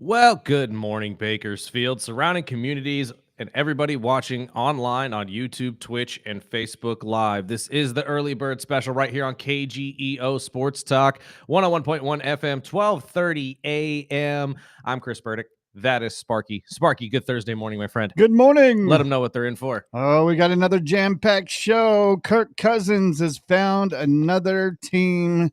Well, good morning, Bakersfield, surrounding communities, and everybody watching online on YouTube, Twitch, and Facebook Live. This is the Early Bird Special right here on KGEO Sports Talk, 101.1 FM, 1230 a.m. I'm Chris Burdick. That is Sparky. Sparky, good Thursday morning, my friend. Good morning. Let them know what they're in for. Oh, we got another jam-packed show. Kirk Cousins has found another team.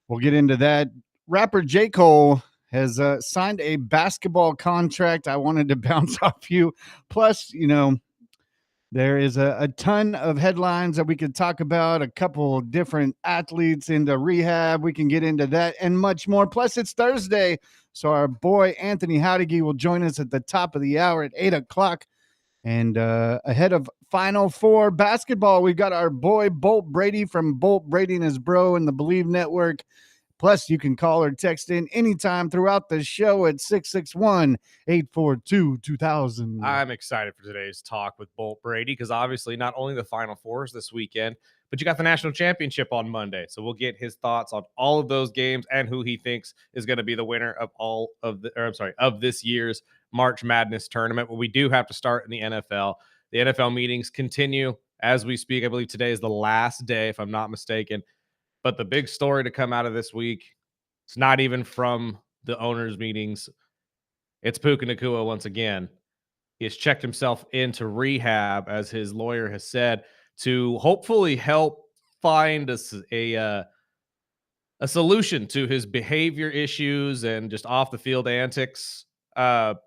We'll get into that. Rapper J. Cole has signed a basketball contract. I wanted to bounce off you. Plus, there is a ton of headlines that we could talk about, a couple different athletes into rehab. We can get into that and much more. Plus, it's Thursday, so our boy Anthony Jauregui will join us at the top of the hour at 8 o'clock. And ahead of Final Four basketball, we've got our boy Bolt Brady from Bolt Brady and his bro and the BLEAV Network. Plus, you can call or text in anytime throughout the show at 661-842-2000. I'm excited for today's talk with Bolt Brady because obviously not only the Final Fours this weekend, but you got the national championship on Monday. So we'll get his thoughts on all of those games and who he thinks is going to be the winner of of this year's March Madness tournament. But we do have to start in the NFL. The NFL meetings continue as we speak. I believe today is the last day, if I'm not mistaken. But the big story to come out of this week, it's not even from the owners' meetings. It's Puka Nacua once again. He has checked himself into rehab, as his lawyer has said, to hopefully help find a solution to his behavior issues and just off the field antics. I'm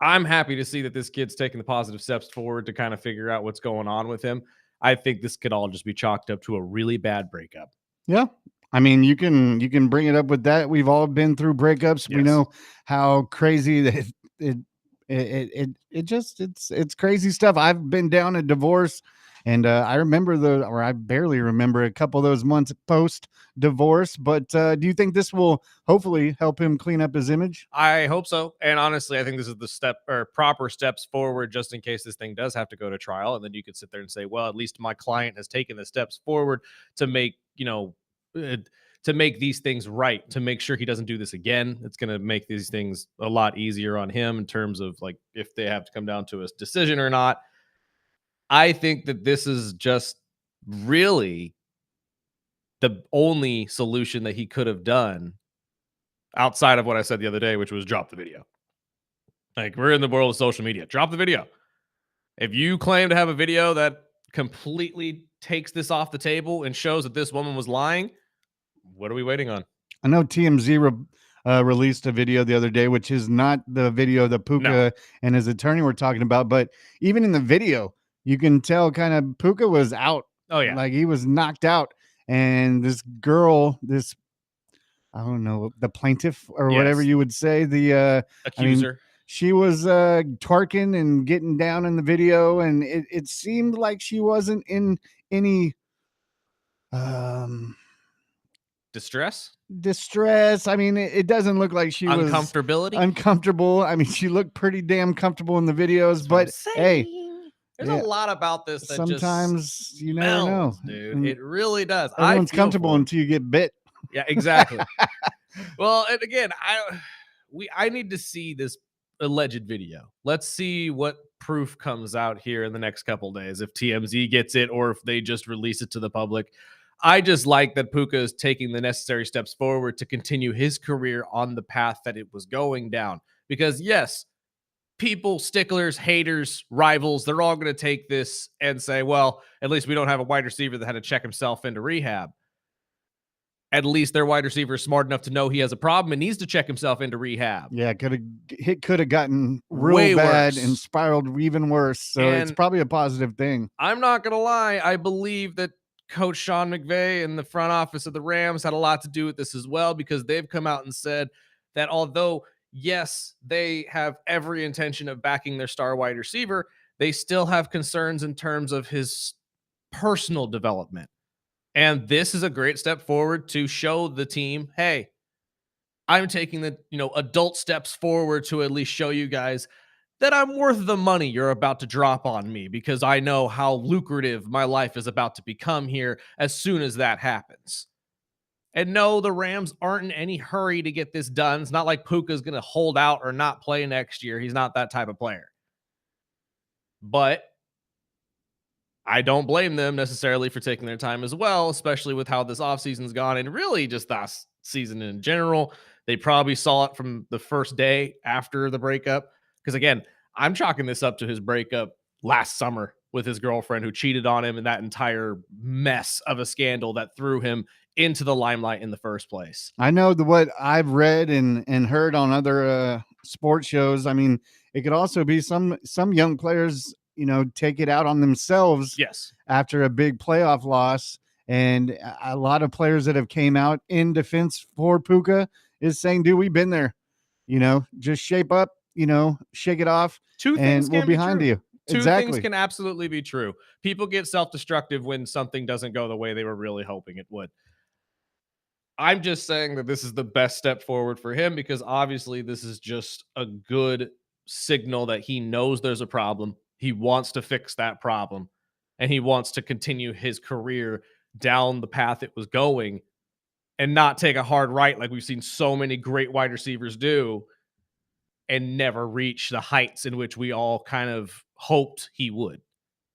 happy to see that this kid's taking the positive steps forward to kind of figure out what's going on with him. I think this could all just be chalked up to a really bad breakup. Yeah. I mean, you can bring it up with that. We've all been through breakups. Yes. We know how crazy it's crazy stuff. I've been down a divorce, and I barely remember a couple of those months post divorce. But do you think this will hopefully help him clean up his image? I hope so. And honestly, I think this is the proper steps forward, just in case this thing does have to go to trial. And then you could sit there and say, well, at least my client has taken the steps forward to make, to make these things right, to make sure he doesn't do this again. It's going to make these things a lot easier on him in terms of like if they have to come down to a decision or not. I think that this is just really the only solution that he could have done outside of what I said the other day, which was drop the video. Like, we're in the world of social media. Drop the video. If you claim to have a video that completely takes this off the table and shows that this woman was lying, what are we waiting on? I know TMZ released a video the other day, which is not the video that Puka and his attorney were talking about. But even in the video, you can tell kind of Puka was out. Oh, yeah. Like he was knocked out. And this girl, I don't know, the plaintiff or whatever you would say, the accuser. She was twerking and getting down in the video, and it seemed like she wasn't in any distress. I mean, it doesn't look like she was uncomfortable. I mean, she looked pretty damn comfortable in the videos, but hey, there's a lot about this that sometimes just you never know, dude. And it really does. Everyone's comfortable until you get bit. Yeah, exactly. Well, and again, I need to see this alleged video. Let's see what proof comes out here in the next couple days, if TMZ gets it or if they just release it to the public. I just like that Puka is taking the necessary steps forward to continue his career on the path that it was going down. Because yes, people, sticklers, haters, rivals, they're all going to take this and say, well, at least we don't have a wide receiver that had to check himself into rehab. At least their wide receiver is smart enough to know he has a problem and needs to check himself into rehab. Yeah, could have gotten real bad and spiraled even worse. So it's probably a positive thing. I'm not going to lie. I believe that Coach Sean McVay and the front office of the Rams had a lot to do with this as well, because they've come out and said that although, yes, they have every intention of backing their star wide receiver, they still have concerns in terms of his personal development. And this is a great step forward to show the team, hey, I'm taking the adult steps forward to at least show you guys that I'm worth the money you're about to drop on me, because I know how lucrative my life is about to become here as soon as that happens. And no, the Rams aren't in any hurry to get this done. It's not like Puka's going to hold out or not play next year. He's not that type of player. But I don't blame them necessarily for taking their time as well, especially with how this offseason's gone and really just last season in general. They probably saw it from the first day after the breakup. Because again, I'm chalking this up to his breakup last summer with his girlfriend who cheated on him and that entire mess of a scandal that threw him into the limelight in the first place. I know what I've read and heard on other sports shows. I mean, it could also be some young players, take it out on themselves. Yes. After a big playoff loss, and a lot of players that have came out in defense for Puka is saying, "Dude, we've been there. Just shape up. Shake it off, Two and things we're can be behind true. you." Two Exactly. things can absolutely be true. People get self-destructive when something doesn't go the way they were really hoping it would. I'm just saying that this is the best step forward for him because obviously this is just a good signal that he knows there's a problem. He wants to fix that problem and he wants to continue his career down the path it was going and not take a hard right like we've seen so many great wide receivers do and never reach the heights in which we all kind of hoped he would.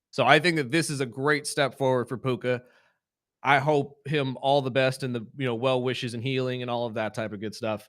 So I think that this is a great step forward for Puka. I hope him all the best and the well wishes and healing and all of that type of good stuff.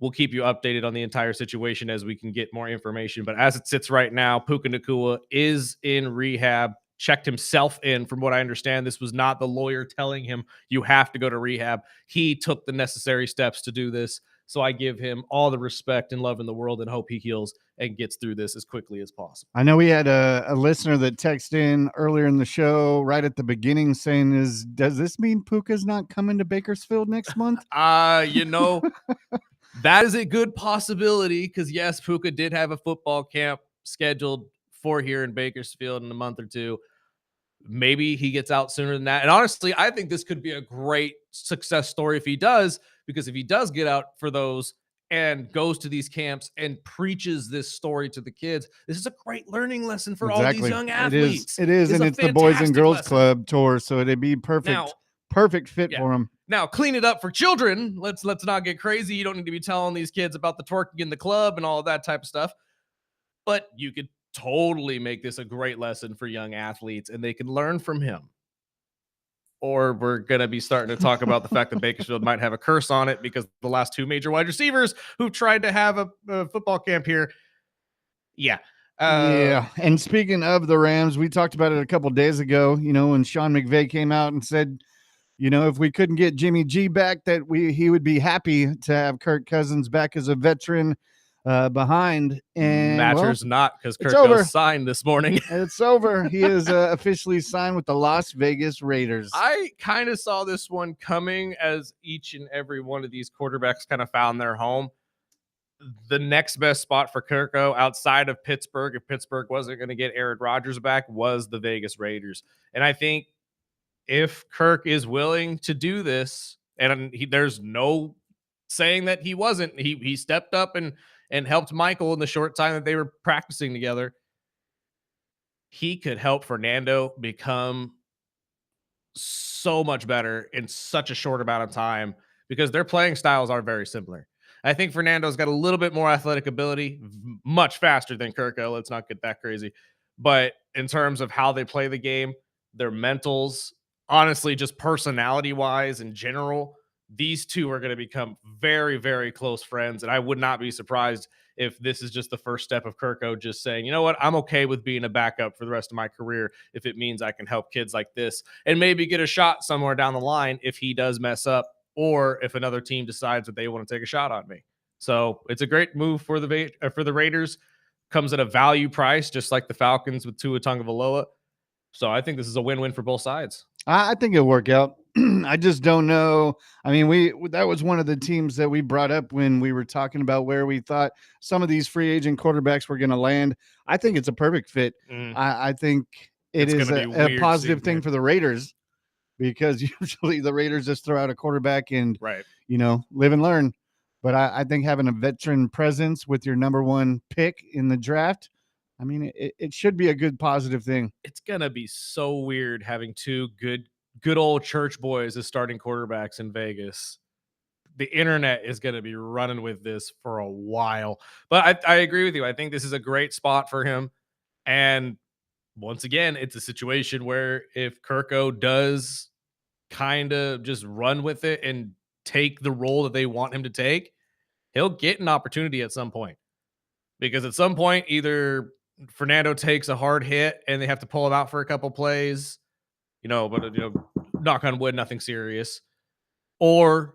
We'll keep you updated on the entire situation as we can get more information. But as it sits right now, Puka Nacua is in rehab. Checked himself in. From what I understand, this was not the lawyer telling him you have to go to rehab. He took the necessary steps to do this. So I give him all the respect and love in the world and hope he heals and gets through this as quickly as possible. I know we had a listener that texted in earlier in the show, right at the beginning, saying, does this mean Puka's not coming to Bakersfield next month? That is a good possibility because, yes, Puka did have a football camp scheduled for here in Bakersfield in a month or two. Maybe he gets out sooner than that. And honestly, I think this could be a great success story if he does, because if he does get out for those and goes to these camps and preaches this story to the kids, this is a great learning lesson for all these young athletes. It is, and it's the Boys and Girls Club tour, so it'd be perfect fit for them. Now, clean it up for children. Let's not get crazy. You don't need to be telling these kids about the twerking in the club and all of that type of stuff. But you could totally make this a great lesson for young athletes and they can learn from him. Or we're going to be starting to talk about the fact that Bakersfield might have a curse on it because the last two major wide receivers who tried to have a football camp here. Yeah. Yeah. And speaking of the Rams, we talked about it a couple days ago, when Sean McVay came out and said, if we couldn't get Jimmy G back, that he would be happy to have Kirk Cousins back as a veteran behind. And matters not because Kirk signed this morning. It's over. He is officially signed with the Las Vegas Raiders. I kind of saw this one coming as each and every one of these quarterbacks kind of found their home. The next best spot for Kirko outside of Pittsburgh, if Pittsburgh wasn't going to get Aaron Rodgers back, was the Vegas Raiders. And I think if Kirk is willing to do this, and there's no saying that he wasn't, he stepped up and helped Michael in the short time that they were practicing together. He could help Fernando become so much better in such a short amount of time because their playing styles are very similar. I think Fernando's got a little bit more athletic ability, much faster than Kirko. Let's not get that crazy. But in terms of how they play the game, their mentals, honestly, just personality wise in general, these two are going to become very, very close friends. And I would not be surprised if this is just the first step of Kirko just saying, you know what, I'm okay with being a backup for the rest of my career if it means I can help kids like this and maybe get a shot somewhere down the line if he does mess up or if another team decides that they want to take a shot on me. So it's a great move for the Raiders. Comes at a value price, just like the Falcons with Tua Tagovailoa. So I think this is a win-win for both sides. I think it'll work out. I just don't know. I mean, that was one of the teams that we brought up when we were talking about where we thought some of these free agent quarterbacks were going to land. I think it's a perfect fit. I think it's is a positive thing for the Raiders because usually the Raiders just throw out a quarterback and, live and learn. But I think having a veteran presence with your number one pick in the draft, I mean, it should be a good positive thing. It's going to be so weird having two good good old church boys as starting quarterbacks in Vegas, the internet is going to be running with this for a while. But I agree with you. I think this is a great spot for him. And once again, it's a situation where if Kirko does kind of just run with it and take the role that they want him to take, he'll get an opportunity at some point. Because at some point, either Fernando takes a hard hit and they have to pull him out for a couple plays, but knock on wood, nothing serious. Or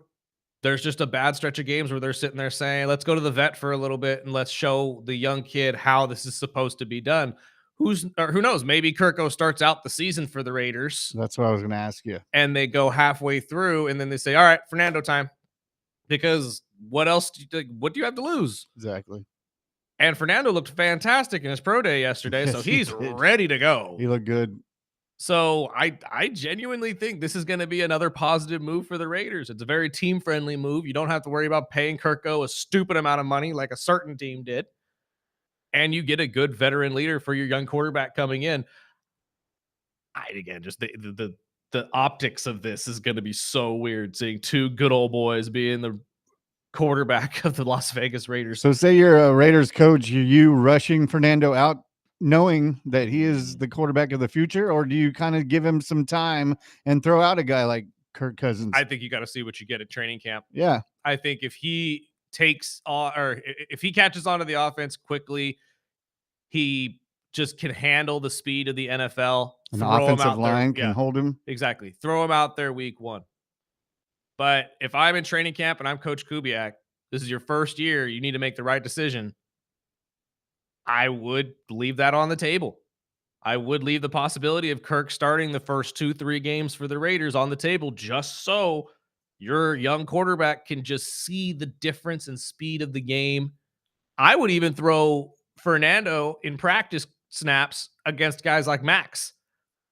there's just a bad stretch of games where they're sitting there saying, let's go to the vet for a little bit and let's show the young kid how this is supposed to be done. Who knows? Maybe Kirko starts out the season for the Raiders That's what I was going to ask you. and they go halfway through and then they say, all right, Fernando time. Because what else what do you have to lose? Exactly. And Fernando looked fantastic in his pro day yesterday, Yes, so he he's did. ready to go. He looked good. So I genuinely think this is going to be another positive move for the Raiders. It's a very team-friendly move. You don't have to worry about paying Kirko a stupid amount of money like a certain team did. And you get a good veteran leader for your young quarterback coming in. Again, just the optics of this is going to be so weird, seeing two good old boys being the quarterback of the Las Vegas Raiders. So say you're a Raiders coach, are you rushing Fernando out knowing that he is the quarterback of the future, or do you kind of give him some time and throw out a guy like Kirk Cousins? I think you got to see what you get at training camp. Yeah. I think if he takes or if he catches onto the offense quickly, he just can handle the speed of the NFL. An offensive line can hold him. Exactly. Throw him out there week one. But if I'm in training camp and I'm Coach Kubiak, this is your first year, you need to make the right decision. I would leave that on the table. I would leave the possibility of Kirk starting the first 2-3 games for the Raiders on the table just so your young quarterback can just see the difference in speed of the game. I would even throw Fernando in practice snaps against guys like Max.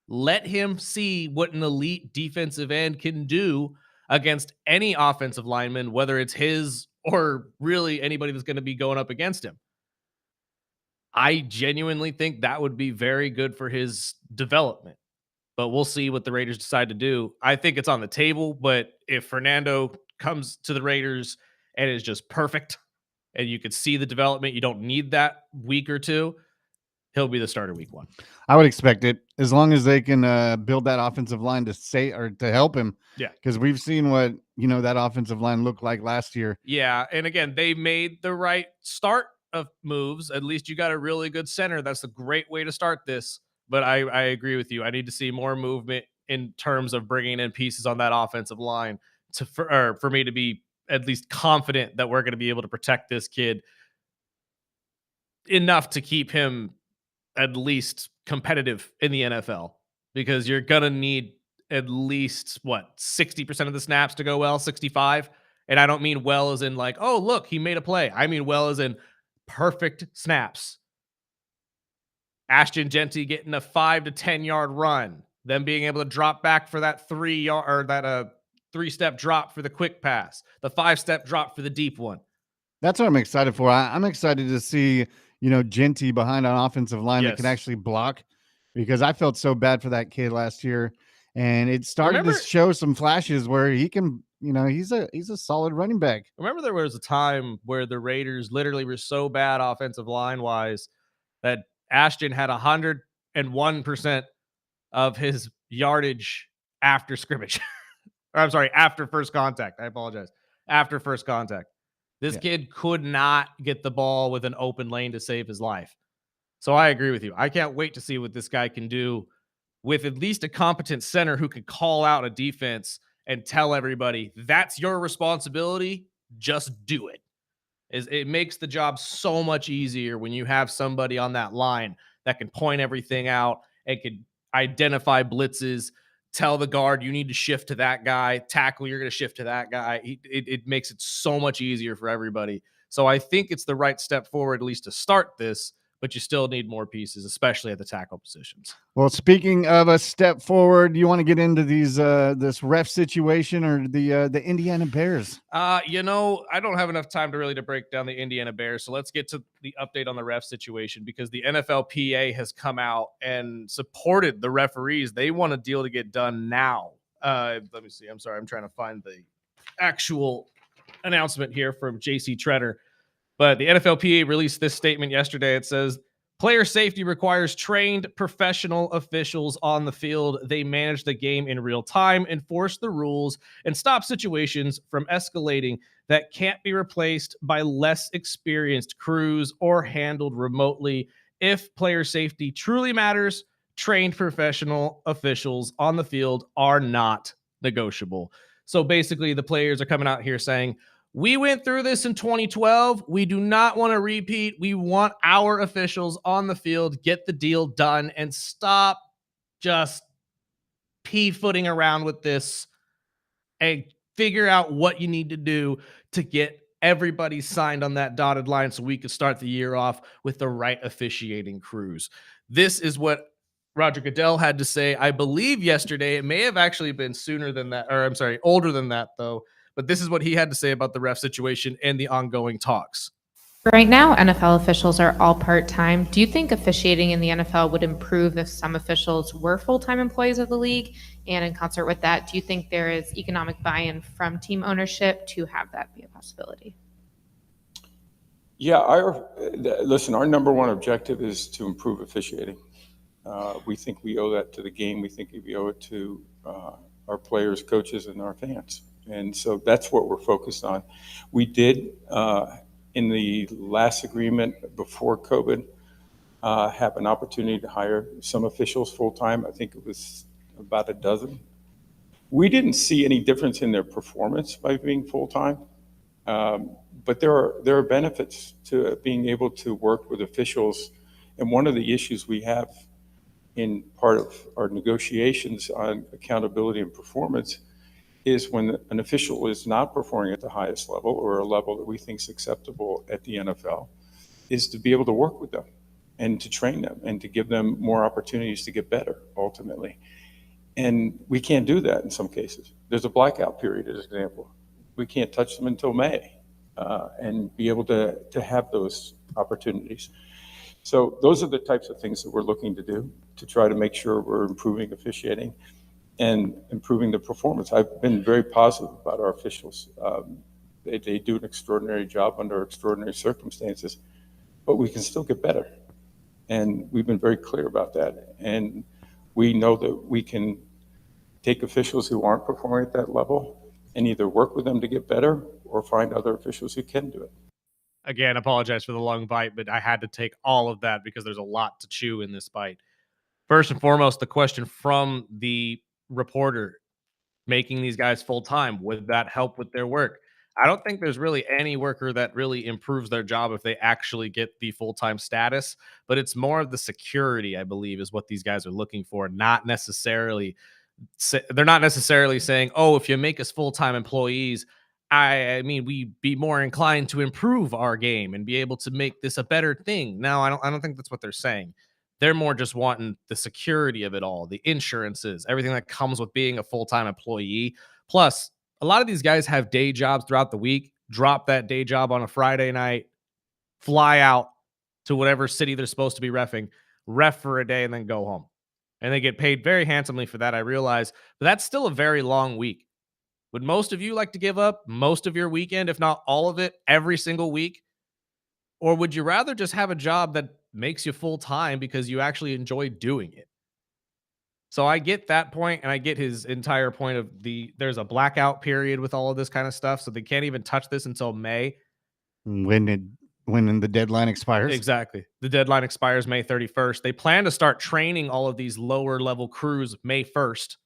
Let him see what an elite defensive end can do against any offensive lineman, whether it's his or really anybody that's going to be going up against him. I genuinely think that would be very good for his development, but we'll see what the Raiders decide to do. I think it's on the table, but if Fernando comes to the Raiders and is just perfect and you could see the development, you don't need that week or two, he'll be the starter week one. I would expect it as long as they can build that offensive line to help him. Yeah. Because we've seen what, that offensive line looked like last year. Yeah. And again, they made the right start of moves. At least you got a really good center. That's a great way to start this. But I agree with you. I need to see more movement in terms of bringing in pieces on that offensive line for me to be at least confident that we're going to be able to protect this kid enough to keep him at least competitive in the NFL, because you're going to need at least 60% of the snaps to go well, 65. And I don't mean well as in like, oh, look, he made a play. I mean well as in perfect snaps. Ashton Genty getting a 5 to 10 yard run, them being able to drop back for that 3-yard or that 3-step drop for the quick pass, the 5-step drop for the deep one. That's what I'm excited for. I'm excited to see, Genty behind an offensive line that can actually block, because I felt so bad for that kid last year, and it started to show some flashes where he can, he's a solid running back. Remember there was a time where the Raiders literally were so bad offensive line wise that Ashton had 101% of his yardage after scrimmage. Or I'm sorry, after first contact. I apologize. After first contact. This kid could not get the ball with an open lane to save his life. So I agree with you. I can't wait to see what this guy can do with at least a competent center who could call out a defense and tell everybody, that's your responsibility. Just do it. It makes the job so much easier when you have somebody on that line that can point everything out and can identify blitzes, tell the guard you need to shift to that guy, tackle, you're going to shift to that guy. It makes it so much easier for everybody. So I think it's the right step forward, at least to start this, but you still need more pieces, especially at the tackle positions. Well, speaking of a step forward, you want to get into this ref situation or the Indiana Bears? I don't have enough time to break down the Indiana Bears. So let's get to the update on the ref situation, because the NFLPA has come out and supported the referees. They want a deal to get done now. Let me see. I'm sorry. I'm trying to find the actual announcement here from JC Treader. But the NFLPA released this statement yesterday. It says, player safety requires trained professional officials on the field. They manage the game in real time, enforce the rules, and stop situations from escalating that can't be replaced by less experienced crews or handled remotely. If player safety truly matters, trained professional officials on the field are not negotiable. So basically, the players are coming out here saying, we went through this in 2012. We do not want to repeat. We want our officials on the field, get the deal done, and stop just pea-footing around with this and figure out what you need to do to get everybody signed on that dotted line so we could start the year off with the right officiating crews. This is what Roger Goodell had to say, I believe, yesterday. It may have actually been sooner than that, or I'm sorry, older than that, though. But this is what he had to say about the ref situation and the ongoing talks. Right now, NFL officials are all part-time. Do you think officiating in the NFL would improve if some officials were full-time employees of the league? And in concert with that, do you think there is economic buy-in from team ownership to have that be a possibility? Yeah, listen, our number one objective is to improve officiating. We think we owe that to the game. We think we owe it to our players, coaches, and our fans. And so that's what we're focused on. We did, in the last agreement before COVID, have an opportunity to hire some officials full-time. I think it was about a dozen. We didn't see any difference in their performance by being full-time, but there are benefits to being able to work with officials. And one of the issues we have in part of our negotiations on accountability and performance is when an official is not performing at the highest level or a level that we think is acceptable at the NFL, is to be able to work with them and to train them and to give them more opportunities to get better ultimately. And we can't do that in some cases. There's a blackout period, as an example. We can't touch them until May and be able to have those opportunities. So those are the types of things that we're looking to do to try to make sure we're improving officiating and improving the performance. I've been very positive about our officials. They do an extraordinary job under extraordinary circumstances, but we can still get better. And we've been very clear about that. And we know that we can take officials who aren't performing at that level and either work with them to get better or find other officials who can do it. Again, apologize for the long bite, but I had to take all of that because there's a lot to chew in this bite. First and foremost, the question from the reporter, making these guys full-time, would that help with their work? I don't think there's really any worker that really improves their job if they actually get the full-time status, but it's more of the security, I believe, is what these guys are looking for, not necessarily they're not necessarily saying, oh, if you make us full-time employees, I mean, we'd be more inclined to improve our game and be able to make this a better thing. No, I don't think that's what they're saying. They're more just wanting the security of it all, the insurances, everything that comes with being a full-time employee. Plus, a lot of these guys have day jobs throughout the week, drop that day job on a Friday night, fly out to whatever city they're supposed to be ref for a day, and then go home. And they get paid very handsomely for that, I realize, but that's still a very long week. Would most of you like to give up most of your weekend, if not all of it, every single week? Or would you rather just have a job that makes you full time because you actually enjoy doing it? So I get that point, and I get his entire point of there's a blackout period with all of this kind of stuff, so they can't even touch this until May. When the deadline expires. Exactly. The deadline expires May 31st. They plan to start training all of these lower level crews May 1st,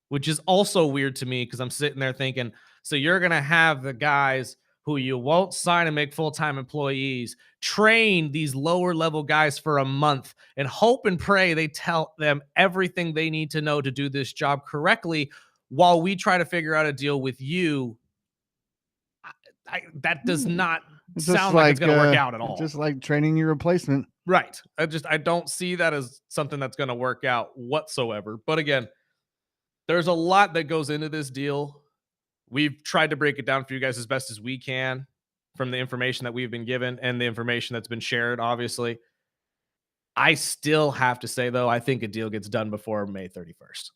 which is also weird to me because I'm sitting there thinking, so you're going to have the guys who you won't sign and make full-time employees train these lower level guys for a month and hope and pray they tell them everything they need to know to do this job correctly while we try to figure out a deal with you. That does not sound like it's going to work out at all. Just like training your replacement. Right. I don't see that as something that's going to work out whatsoever. But again, there's a lot that goes into this deal. We've tried to break it down for you guys as best as we can from the information that we've been given and the information that's been shared, obviously. I still have to say, though, I think a deal gets done before May 31st.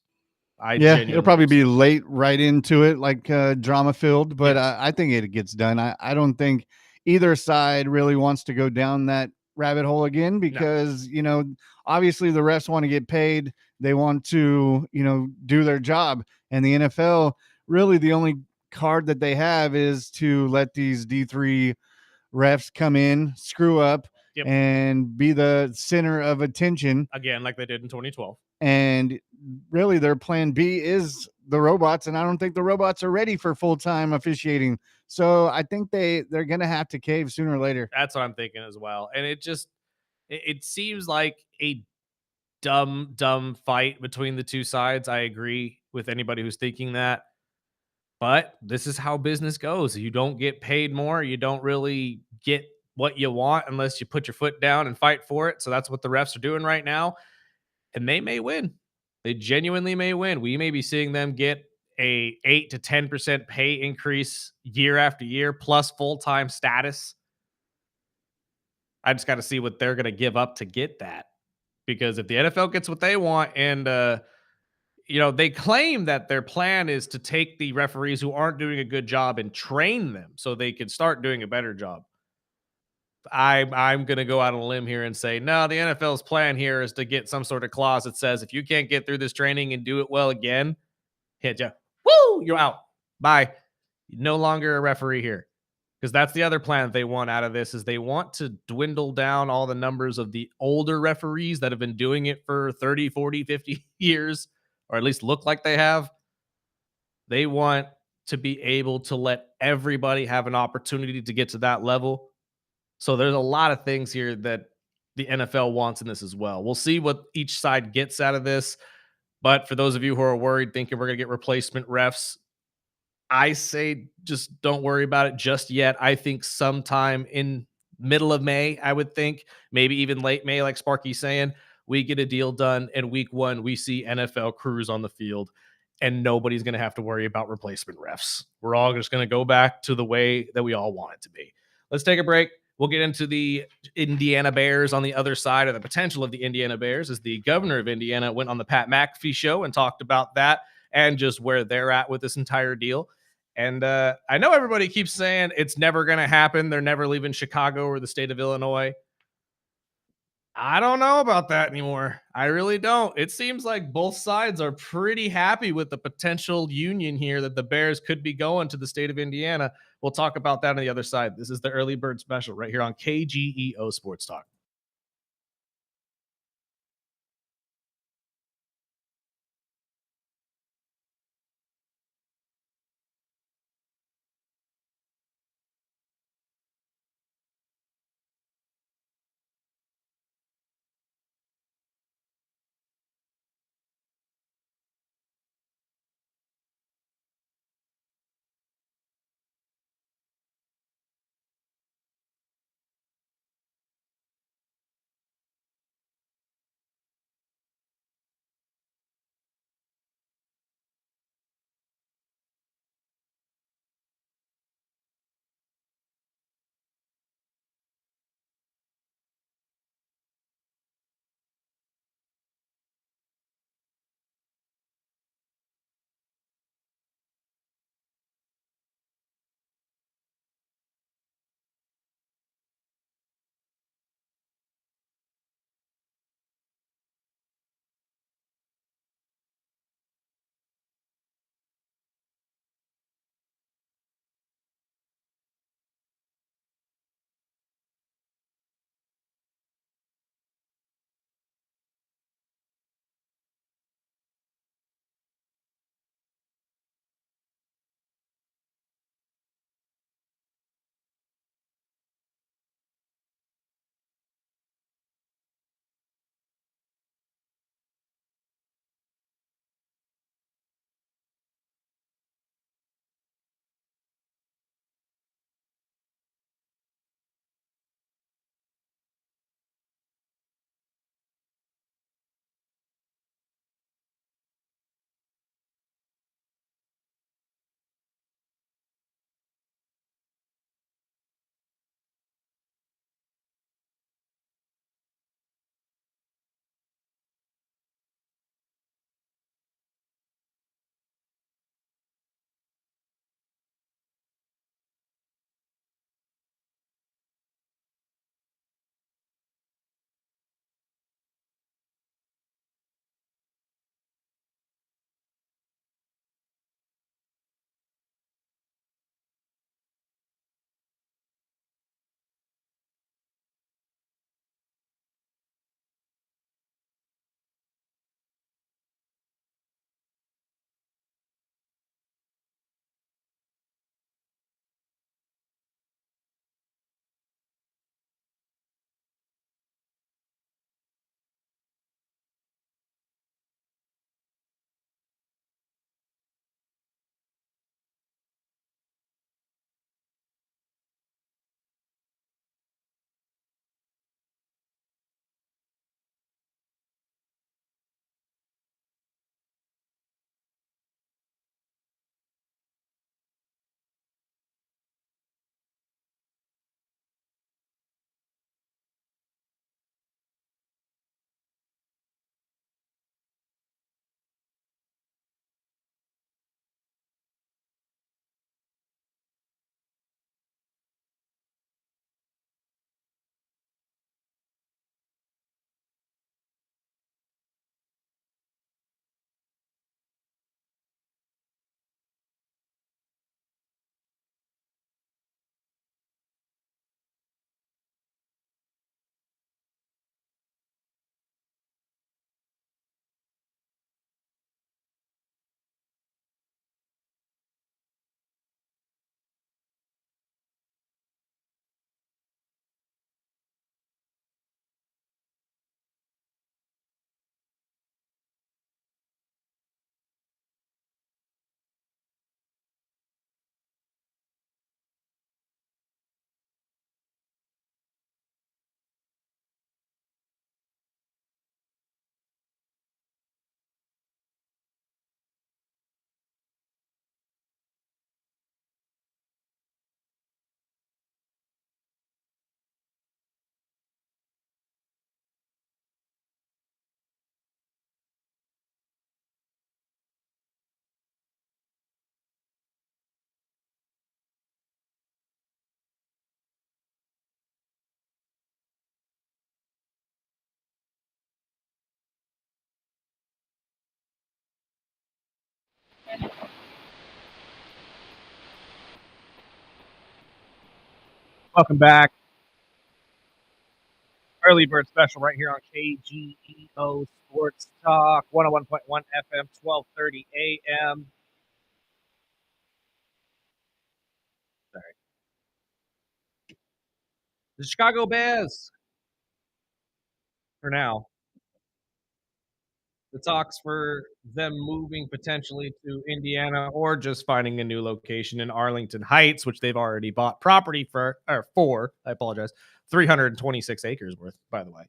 Yeah, it'll genuinely probably do be so. late right into it, like drama filled, but Yes. I think it gets done. I don't think either side really wants to go down that rabbit hole again No. because, obviously the refs want to get paid. They want to, do their job. And the NFL, really the only card that they have is to let these D3 refs come in, screw up, Yep. and be the center of attention. Again, like they did in 2012. And really their plan B is the robots, and I don't think the robots are ready for full-time officiating. So I think they're going to have to cave sooner or later. That's what I'm thinking as well. And it seems like a dumb fight between the two sides. I agree with anybody who's thinking that. But this is how business goes. You don't get paid more. You don't really get what you want unless you put your foot down and fight for it. So that's what the refs are doing right now. And they may win. They genuinely may win. We may be seeing them get a 8 to 10% pay increase year after year plus full-time status. I just got to see what they're going to give up to get that. Because if the NFL gets what they want and they claim that their plan is to take the referees who aren't doing a good job and train them so they can start doing a better job. I'm going to go out on a limb here and say, no, the NFL's plan here is to get some sort of clause that says if you can't get through this training and do it well again, hit you. Woo, you're out. Bye. You're no longer a referee here. Because that's the other plan that they want out of this is they want to dwindle down all the numbers of the older referees that have been doing it for 30, 40, 50 years, or at least look like they have. They want to be able to let everybody have an opportunity to get to that level. So there's a lot of things here that the NFL wants in this as well. We'll see what each side gets out of this. But for those of you who are worried, thinking we're going to get replacement refs, I say just don't worry about it just yet. I think sometime in middle of May, I would think, maybe even late May, like Sparky's saying, we get a deal done. And week one, we see NFL crews on the field and nobody's going to have to worry about replacement refs. We're all just going to go back to the way that we all want it to be. Let's take a break. We'll get into the Indiana Bears on the other side, or the potential of the Indiana Bears, as the governor of Indiana went on the Pat McAfee show and talked about that and just where they're at with this entire deal. And I know everybody keeps saying it's never going to happen. They're never leaving Chicago or the state of Illinois. I don't know about that anymore. I really don't. It seems like both sides are pretty happy with the potential union here that the Bears could be going to the state of Indiana. We'll talk about that on the other side. This is the Early Bird Special right here on KGEO Sports Talk. Welcome back. Early bird special right here on KGEO Sports Talk, 101.1 FM, 12:30 a.m. Sorry. The Chicago Bears, for now. The talks for them moving potentially to Indiana or just finding a new location in Arlington Heights, which they've already bought property for, I apologize, 326 acres worth, by the way.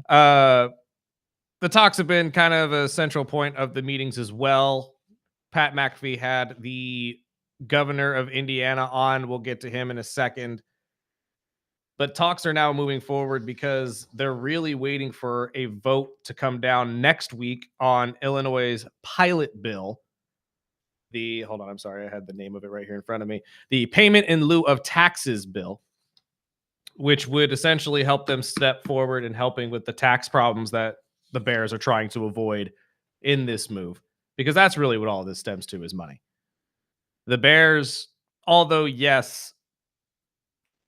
The talks have been kind of a central point of the meetings as well. Pat McAfee had the governor of Indiana on. We'll get to him in a second. But talks are now moving forward because they're really waiting for a vote to come down next week on Illinois' pilot bill. Hold on, I'm sorry, I had the name of it right here in front of me. The payment in lieu of taxes bill, which would essentially help them step forward in helping with the tax problems that the Bears are trying to avoid in this move. Because that's really what all this stems to, is money. The Bears, although, yes,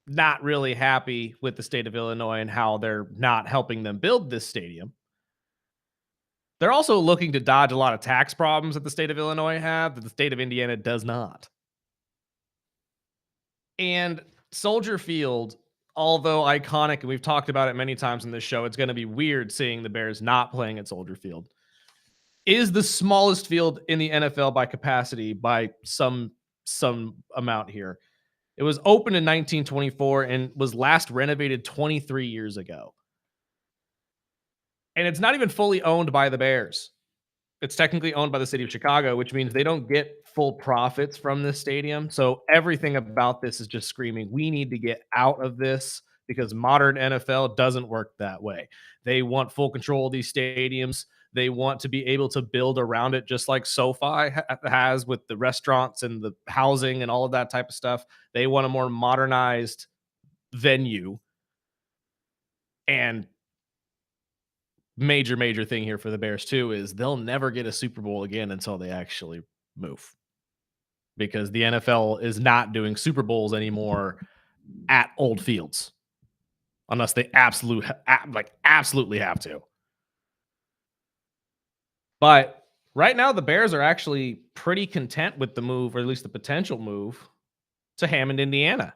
not really happy with the state of Illinois and how they're not helping them build this stadium, they're also looking to dodge a lot of tax problems that the state of Illinois have that the state of Indiana does not. And Soldier Field, although iconic, and we've talked about it many times in this show, it's going to be weird seeing the Bears not playing at Soldier Field, is the smallest field in the NFL by capacity by some amount here. It was opened in 1924 and was last renovated 23 years ago. And it's not even fully owned by the Bears. It's technically owned by the city of Chicago, which means they don't get full profits from this stadium. So everything about this is just screaming, we need to get out of this, because modern NFL doesn't work that way. They want full control of these stadiums. They want to be able to build around it, just like SoFi has with the restaurants and the housing and all of that type of stuff. They want a more modernized venue. And major thing here for the Bears too is they'll never get a Super Bowl again until they actually move, because the NFL is not doing Super Bowls anymore at old fields unless they absolutely have to. But right now, the Bears are actually pretty content with the move, or at least the potential move, to Hammond, Indiana.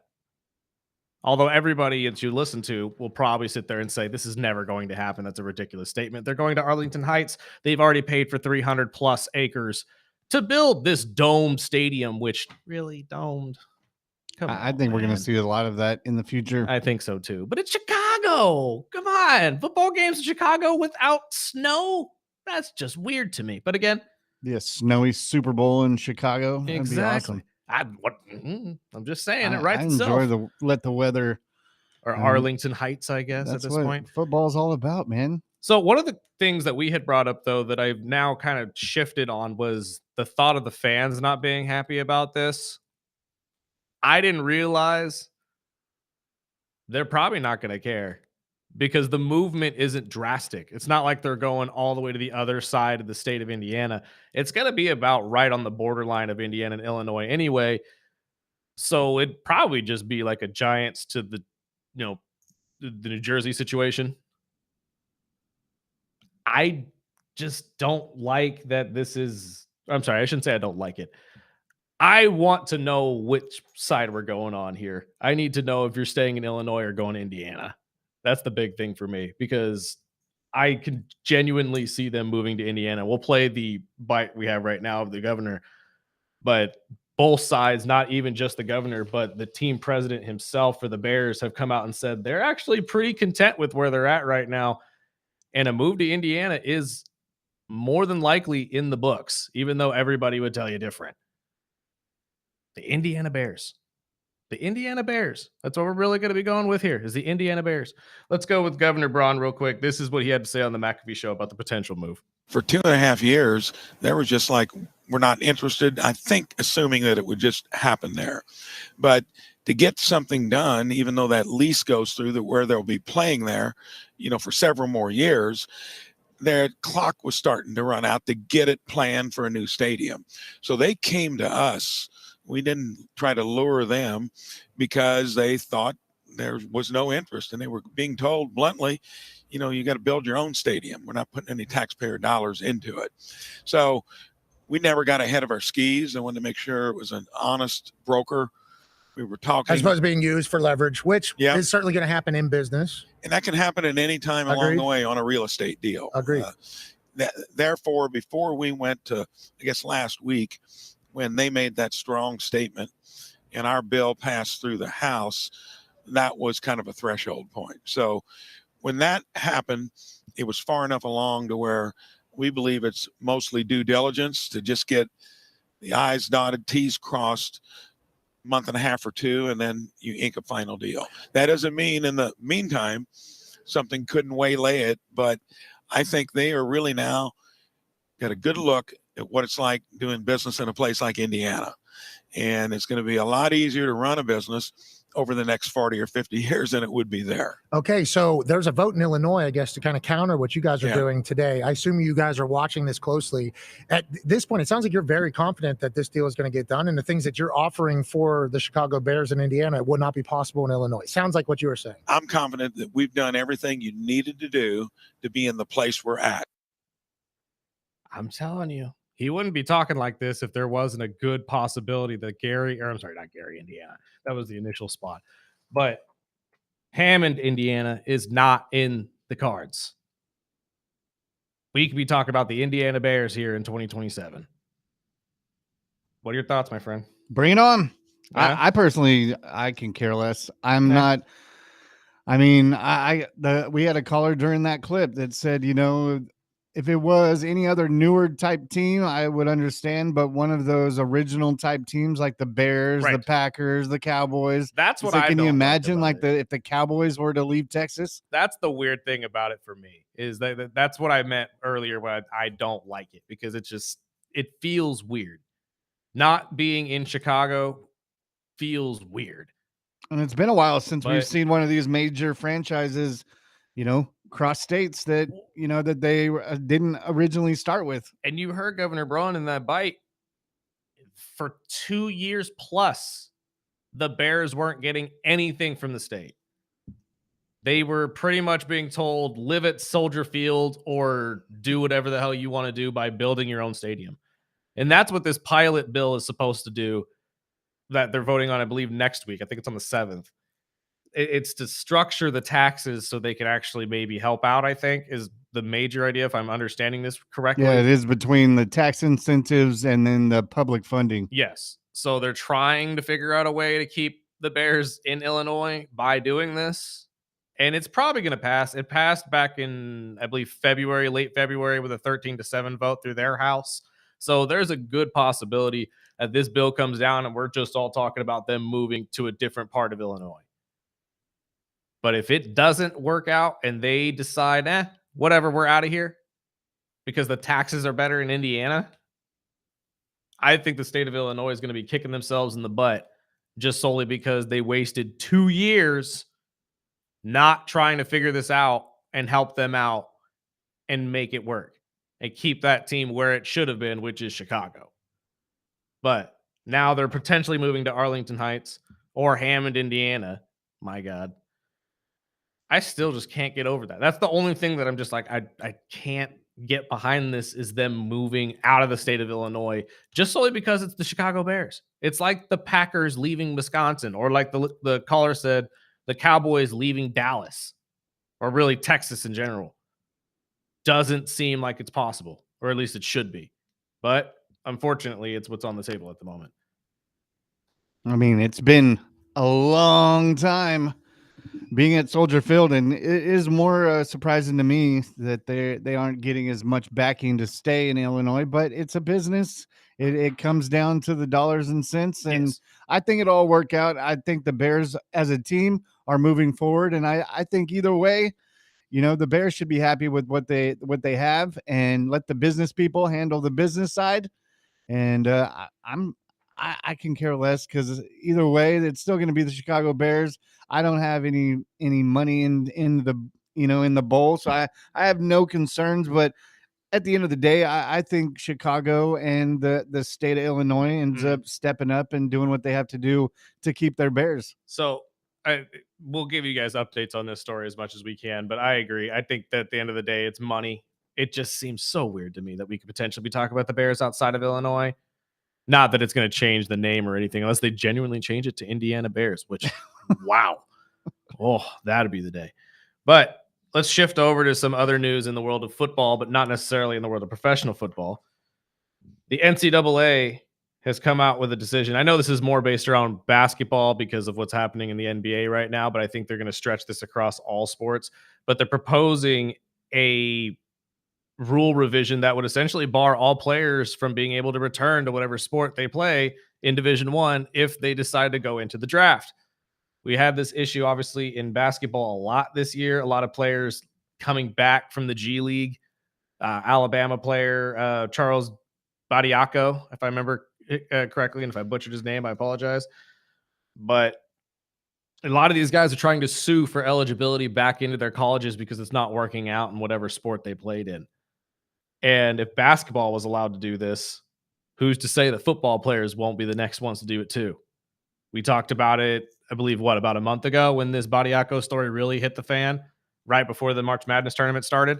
Although everybody that you listen to will probably sit there and say, this is never going to happen. That's a ridiculous statement. They're going to Arlington Heights. They've already paid for 300 plus acres to build this domed stadium, which really domed. I think we're going to see a lot of that in the future. I think so too. But it's Chicago. Come on. Football games in Chicago without snow? That's just weird to me. But again, a snowy Super Bowl in Chicago. Exactly. That'd be awesome. I'm just saying it right. I enjoy let the weather, or Arlington Heights, I guess, at this point. Football's all about, man. So one of the things that we had brought up, though, that I've now kind of shifted on was the thought of the fans not being happy about this. I didn't realize they're probably not going to care, because the movement isn't drastic. It's not like they're going all the way to the other side of the state of Indiana. It's going to be about right on the borderline of Indiana and Illinois anyway. So it'd probably just be like a Giants to the New Jersey situation. I just don't like that this is, I'm sorry, I shouldn't say I don't like it. I want to know which side we're going on here. I need to know if you're staying in Illinois or going to Indiana. That's the big thing for me, because I can genuinely see them moving to Indiana. We'll play the bite we have right now of the governor, but both sides, not even just the governor, but the team president himself for the Bears, have come out and said they're actually pretty content with where they're at right now. And a move to Indiana is more than likely in the books, even though everybody would tell you different. The Indiana Bears. The Indiana Bears. That's what we're really going to be going with here, is the Indiana Bears. Let's go with Governor Braun real quick. This is what he had to say on the McAfee show about the potential move. For 2.5 years, they were just like, we're not interested. I think assuming that it would just happen there. But to get something done, even though that lease goes through where they'll be playing there, for several more years, their clock was starting to run out to get it planned for a new stadium. So they came to us. We didn't try to lure them because they thought there was no interest, and they were being told bluntly, you got to build your own stadium. We're not putting any taxpayer dollars into it. So we never got ahead of our skis. I wanted to make sure it was an honest broker. We were talking. As opposed to being used for leverage, which is certainly going to happen in business. And that can happen at any time along the way on a real estate deal. Agreed. Therefore, before we went to, I guess, last week, when they made that strong statement and our bill passed through the House, that was kind of a threshold point. So when that happened, it was far enough along to where we believe it's mostly due diligence to just get the I's dotted, T's crossed, month and a half or two, and then you ink a final deal. That doesn't mean in the meantime something couldn't waylay it, but I think they are really now got a good look at what it's like doing business in a place like Indiana. And it's going to be a lot easier to run a business over the next 40 or 50 years than it would be there. Okay, so there's a vote in Illinois, I guess, to kind of counter what you guys are doing today. I assume you guys are watching this closely. At this point, it sounds like you're very confident that this deal is going to get done, and the things that you're offering for the Chicago Bears in Indiana would not be possible in Illinois. Sounds like what you were saying. I'm confident that we've done everything you needed to do to be in the place we're at. I'm telling you, he wouldn't be talking like this if there wasn't a good possibility that not Gary, Indiana. That was the initial spot. But Hammond, Indiana is not in the cards. We could be talking about the Indiana Bears here in 2027. What are your thoughts, my friend? Bring it on. Yeah. I personally, I can care less. I'm not. I mean, we had a caller during that clip that said, if it was any other newer type team, I would understand. But one of those original type teams like the Bears, the Packers, the Cowboys. That's what Can you imagine if the Cowboys were to leave Texas? That's the weird thing about it for me is that's what I meant earlier when I don't like it because it feels weird. Not being in Chicago feels weird. And it's been a while since we've seen one of these major franchises, cross states that, that they didn't originally start with. And you heard Governor Braun in that bite for 2 years plus, the Bears weren't getting anything from the state. They were pretty much being told, live at Soldier Field or do whatever the hell you want to do by building your own stadium. And that's what this pilot bill is supposed to do that they're voting on, I believe, next week. I think it's on the 7th. It's to structure the taxes so they can actually maybe help out, I think, is the major idea, if I'm understanding this correctly. Yeah, it is between the tax incentives and then the public funding. Yes. So they're trying to figure out a way to keep the Bears in Illinois by doing this. And it's probably going to pass. It passed back in, I believe, late February with a 13-7 vote through their house. So there's a good possibility that this bill comes down and we're just all talking about them moving to a different part of Illinois. But if it doesn't work out and they decide, whatever, we're out of here because the taxes are better in Indiana, I think the state of Illinois is going to be kicking themselves in the butt just solely because they wasted 2 years not trying to figure this out and help them out and make it work and keep that team where it should have been, which is Chicago. But now they're potentially moving to Arlington Heights or Hammond, Indiana. My God. I still just can't get over that. That's the only thing that I'm just like, I can't get behind this is them moving out of the state of Illinois just solely because it's the Chicago Bears. It's like the Packers leaving Wisconsin, or like the caller said, the Cowboys leaving Dallas, or really Texas in general. Doesn't seem like it's possible, or at least it should be. But unfortunately, it's what's on the table at the moment. I mean, it's been a long time being at Soldier Field, and it is more surprising to me that they aren't getting as much backing to stay in Illinois, but it's a business. It comes down to the dollars and cents, and yes. I think it'll all work out. I think the Bears as a team are moving forward, and I think either way, the Bears should be happy with what they have and let the business people handle the business side. And I can care less because either way, it's still going to be the Chicago Bears. I don't have any money in in the bowl. So I have no concerns, but at the end of the day, I think Chicago and the state of Illinois ends up stepping up and doing what they have to do to keep their Bears. So we'll give you guys updates on this story as much as we can, but I agree. I think that at the end of the day, it's money. It just seems so weird to me that we could potentially be talking about the Bears outside of Illinois. Not that it's going to change the name or anything, unless they genuinely change it to Indiana Bears, which, wow. Oh, that'd be the day. But let's shift over to some other news in the world of football, but not necessarily in the world of professional football. The NCAA has come out with a decision. I know this is more based around basketball because of what's happening in the NBA right now, but I think they're going to stretch this across all sports. But they're proposing a rule revision that would essentially bar all players from being able to return to whatever sport they play in Division I if they decide to go into the draft. We had this issue, obviously, in basketball a lot this year. A lot of players coming back from the G League. Alabama player Charles Badiako, if I remember correctly, and if I butchered his name, I apologize. But a lot of these guys are trying to sue for eligibility back into their colleges because it's not working out in whatever sport they played in. And if basketball was allowed to do this, who's to say that football players won't be the next ones to do it too? We talked about it, I believe, about a month ago when this Badiako story really hit the fan, right before the March Madness tournament started.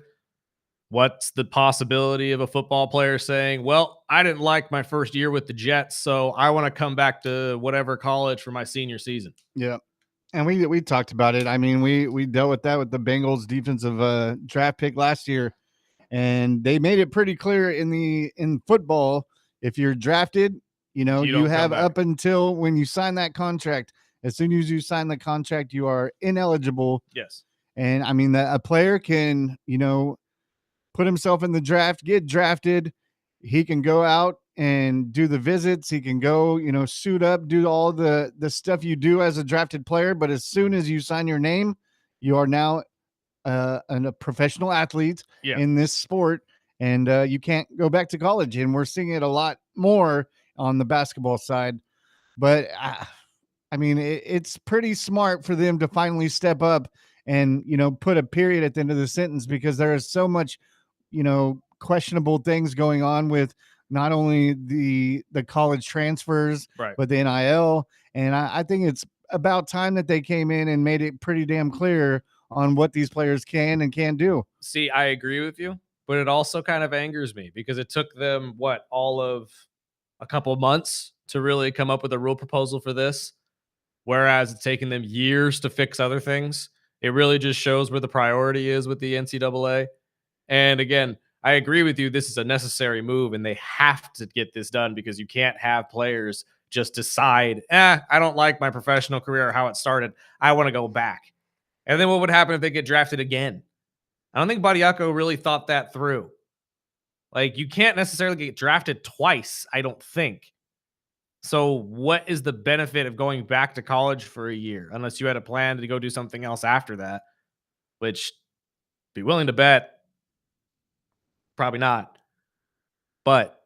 What's the possibility of a football player saying, well, I didn't like my first year with the Jets, so I want to come back to whatever college for my senior season? Yeah. And we talked about it. I mean, we dealt with that with the Bengals defensive draft pick last year. And they made it pretty clear in football, if you're drafted, you have up until when you sign that contract. As soon as you sign the contract, you are ineligible. Yes. And I mean that a player can, put himself in the draft, get drafted. He can go out and do the visits. He can go, suit up, do all the stuff you do as a drafted player. But as soon as you sign your name, you are now a professional athlete in this sport, and you can't go back to college. And we're seeing it a lot more on the basketball side. But I mean, it's pretty smart for them to finally step up and, put a period at the end of the sentence, because there is so much, questionable things going on with not only the college transfers, but the NIL. And I think it's about time that they came in and made it pretty damn clear on what these players can and can't do. See, I agree with you, but it also kind of angers me because it took them all of a couple of months to really come up with a rule proposal for this, whereas it's taken them years to fix other things. It really just shows where the priority is with the NCAA. And again, I agree with you. This is a necessary move, and they have to get this done because you can't have players just decide, I don't like my professional career or how it started. I want to go back. And then what would happen if they get drafted again? I don't think Badiako really thought that through. Like, you can't necessarily get drafted twice, I don't think. So what is the benefit of going back to college for a year, unless you had a plan to go do something else after that, which be willing to bet probably not. But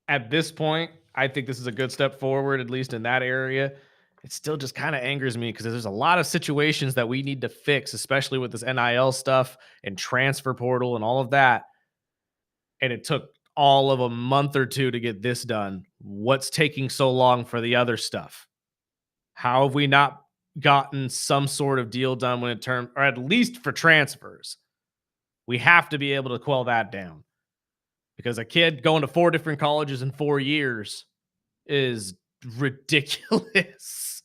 at this point, I think this is a good step forward, at least in that area. It still just kind of angers me because there's a lot of situations that we need to fix, especially with this NIL stuff and transfer portal and all of that. And it took all of a month or two to get this done. What's taking so long for the other stuff? How have we not gotten some sort of deal done when it term, or at least for transfers? We have to be able to quell that down, because a kid going to 4 different colleges in 4 years is ridiculous.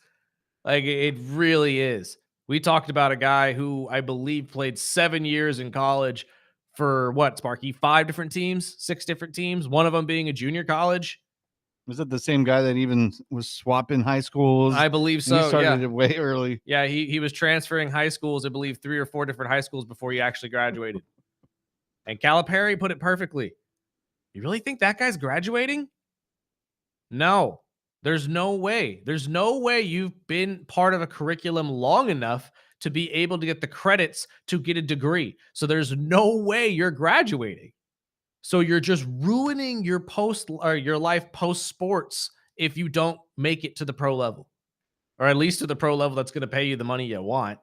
Like, it really is. We talked about a guy who I believe played 7 years in college for what, Sparky? 5 different teams, 6 different teams, one of them being a junior college. Was it the same guy that even was swapping high schools? I believe so. He started it way early. Yeah, he was transferring high schools, I believe 3 or 4 different high schools before he actually graduated. And Calipari put it perfectly. You really think that guy's graduating? No, there's no way. There's no way you've been part of a curriculum long enough to be able to get the credits to get a degree. So there's no way you're graduating. So you're just ruining your life post sports if you don't make it to the pro level, or at least to the pro level that's going to pay you the money you want.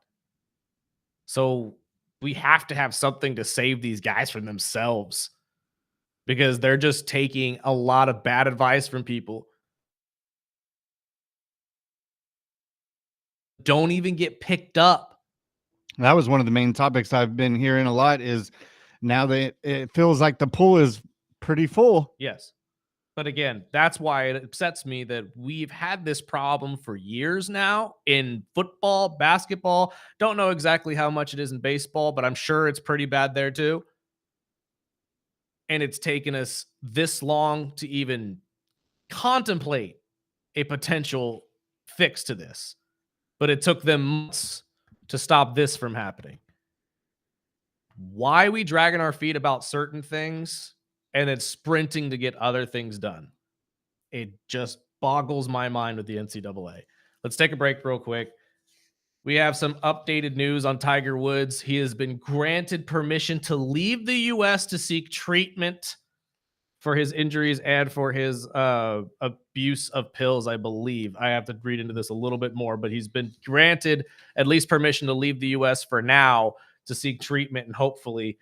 So we have to have something to save these guys from themselves because they're just taking a lot of bad advice from people. Don't even get picked up. That was one of the main topics I've been hearing a lot is now that it feels like the pool is pretty full. Yes. But again, that's why it upsets me that we've had this problem for years now in football, basketball. Don't know exactly how much it is in baseball, but I'm sure it's pretty bad there too. And it's taken us this long to even contemplate a potential fix to this. But it took them months to stop this from happening. Why we dragging our feet about certain things and then sprinting to get other things done? It just boggles my mind with the NCAA. Let's take a break real quick. We have some updated news on Tiger Woods. He has been granted permission to leave the U.S. to seek treatment for his injuries and for his abuse of pills, I believe. I have to read into this a little bit more, but he's been granted at least permission to leave the U.S. for now to seek treatment and hopefully,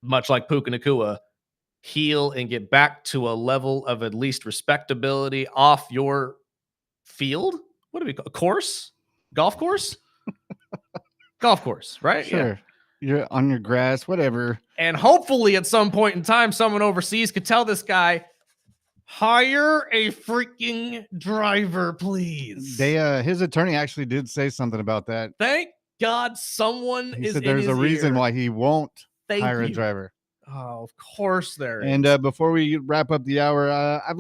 much like Puka Nacua, heal and get back to a level of at least respectability off your field. What do we call a course? Golf course? Golf course, right? Sure. Yeah. You're on your grass, whatever. And hopefully at some point in time, someone overseas could tell this guy, hire a freaking driver, please. They his attorney actually did say something about that. Thank God someone He is said in there's his a reason ear. why he won't Thank hire a you. driver. Oh, of course there is. And before we wrap up the hour,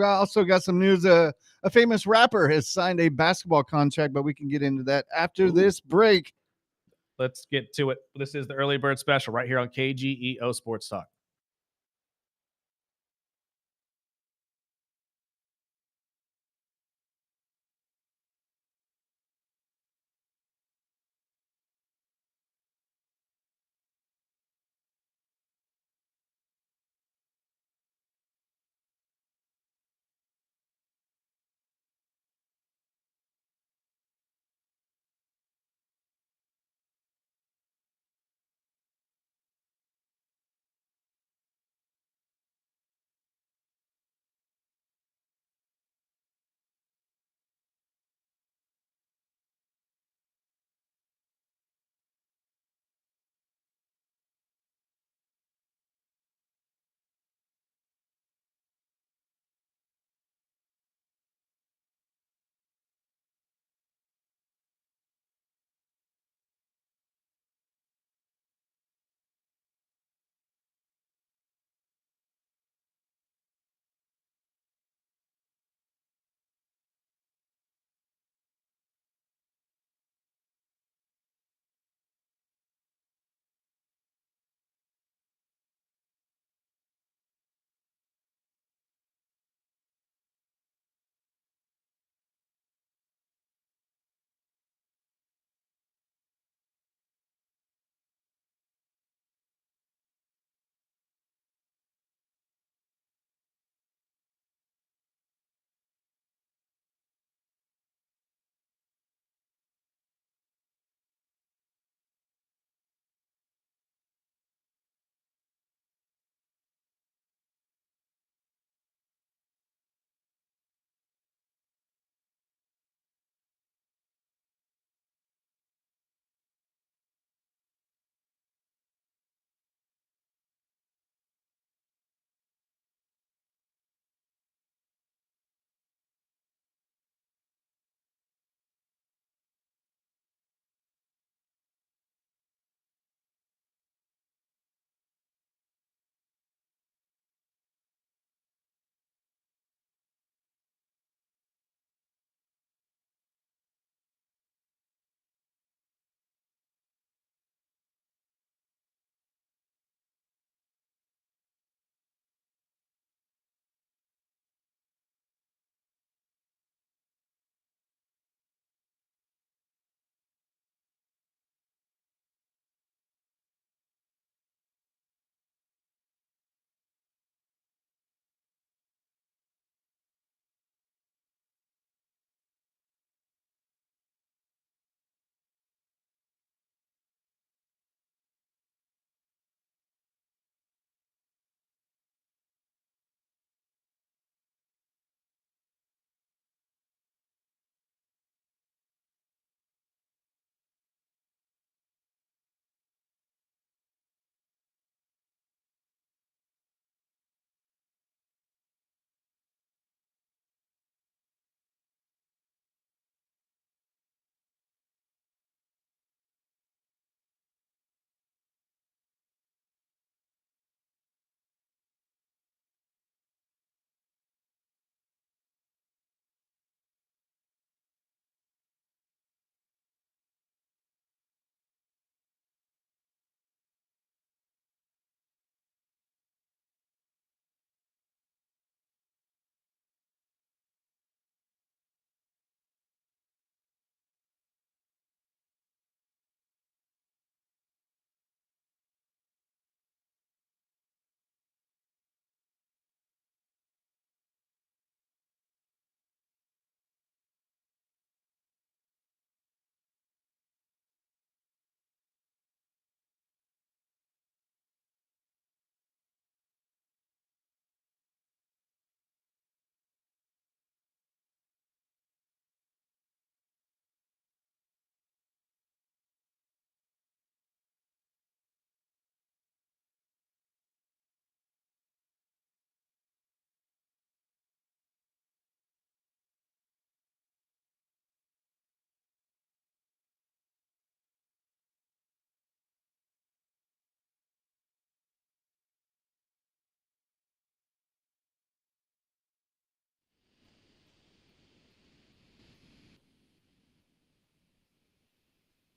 also got some news. A famous rapper has signed a basketball contract, but we can get into that after this break. Let's get to it. This is the Early Bird Special right here on KGEO Sports Talk.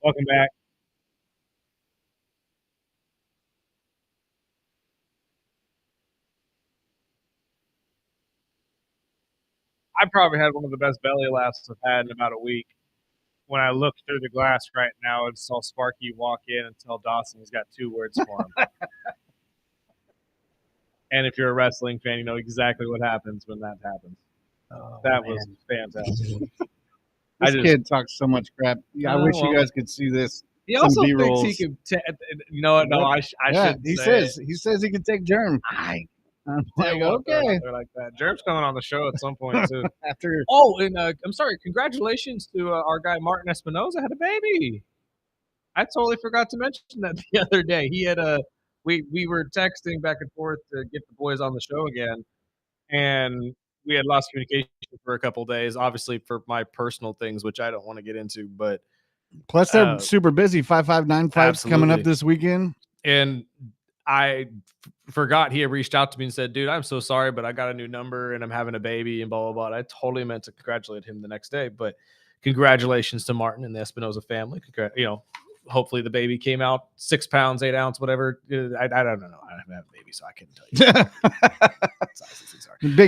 Welcome back. I probably had one of the best belly laughs I've had in about a week. When I look through the glass right now and saw Sparky walk in and tell Dawson he's got 2 words for him. And if you're a wrestling fan, you know exactly what happens when that happens. That was fantastic. This kid talks so much crap. Yeah, I wish you guys could see this. He Some also B-rolls. thinks he could. You know what? No, I shouldn't. He say says he says he can take germ. I'm like, okay. They're like that. Jerm's coming on the show at some point too. After And I'm sorry. Congratulations to our guy Martin Espinoza had a baby. I totally forgot to mention that the other day. He had we were texting back and forth to get the boys on the show again, and we had lost communication for a couple days, obviously for my personal things, which I don't want to get into. But plus they're super busy. 5595's coming up this weekend, and I forgot he had reached out to me and said, "Dude, I'm so sorry, but I got a new number and I'm having a baby and blah blah blah." I totally meant to congratulate him the next day, but congratulations to Martin and the Espinoza family. Hopefully the baby came out 6 pounds, 8 ounce, whatever. I don't know. I haven't had a baby, so I couldn't tell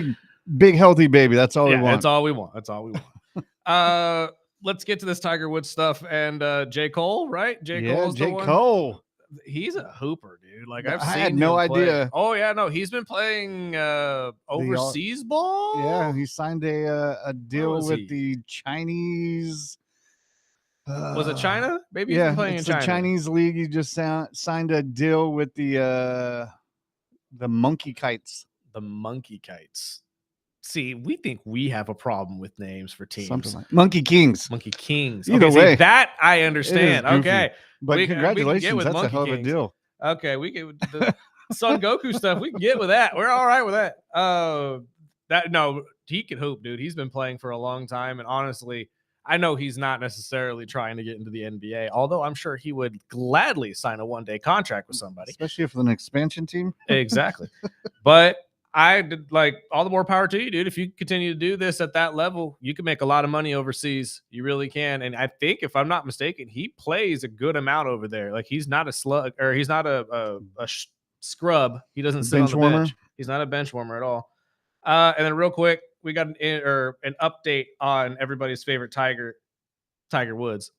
you. big healthy baby. That's all we want. That's all we want. That's all we want. Let's get to this Tiger Woods stuff and J. Cole, right? J. Cole. He's a hooper, dude. Like I had no idea. Oh yeah, no, he's been playing overseas ball. Yeah, he signed a deal with the Chinese. Was it China? Maybe he's yeah, been playing it's in China. The Chinese league. He just signed a deal with the Monkey Kites. The Monkey Kites. See, we think we have a problem with names for teams. Something like Monkey Kings. Monkey Kings. Either way, that I understand. Okay, but congratulations, that's a hell of a deal. Okay, we get the Son Goku stuff. We can get with that. We're all right with that. He can hoop, dude. He's been playing for a long time, and honestly, I know he's not necessarily trying to get into the NBA, although I'm sure he would gladly sign a one-day contract with somebody, especially if it's an expansion team. Exactly, but. I did all the more power to you, dude. If you continue to do this at that level, you can make a lot of money overseas. You really can. And I think, if I'm not mistaken, he plays a good amount over there. Like he's not a slug, or he's not a scrub. He doesn't sit on the bench. He's not a bench warmer at all. And then real quick, we got an update on everybody's favorite Tiger Woods.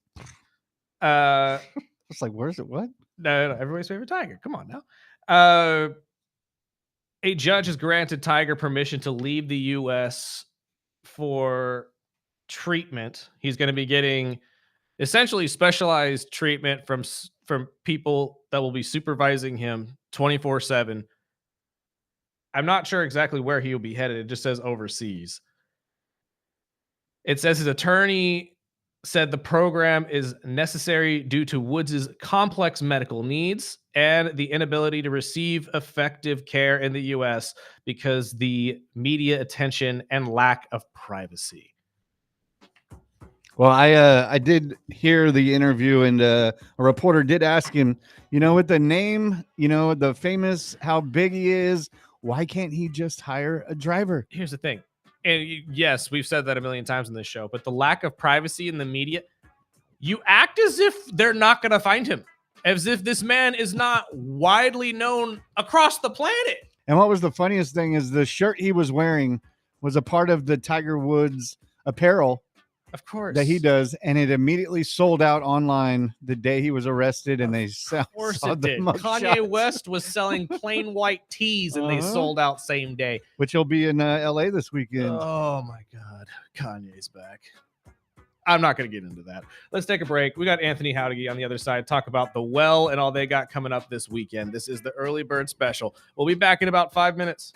It's like, where's it? What? No, everybody's favorite Tiger. Come on now. A judge has granted Tiger permission to leave the U.S. for treatment. He's going to be getting essentially specialized treatment from people that will be supervising him 24/7. I'm not sure exactly where he will be headed. It just says overseas. It says his attorney said the program is necessary due to Woods' complex medical needs and the inability to receive effective care in the U.S. because the media attention and lack of privacy. Well, I did hear the interview, and a reporter did ask him, with the name, the famous, how big he is, why can't he just hire a driver? Here's the thing. And yes, we've said that a million times in this show, but the lack of privacy in the media, you act as if they're not going to find him, as if this man is not widely known across the planet. And what was the funniest thing is the shirt he was wearing was a part of the Tiger Woods apparel. Of course. That he does, and it immediately sold out online the day he was arrested, and they saw it did. Kanye West was selling plain white tees, and they sold out same day. Which he'll be in LA this weekend. Oh my God, Kanye's back. I'm not going to get into that. Let's take a break. We got Anthony Jauregui on the other side, talk about the Well and all they got coming up this weekend. This is the Early Bird Special. We'll be back in about 5 minutes.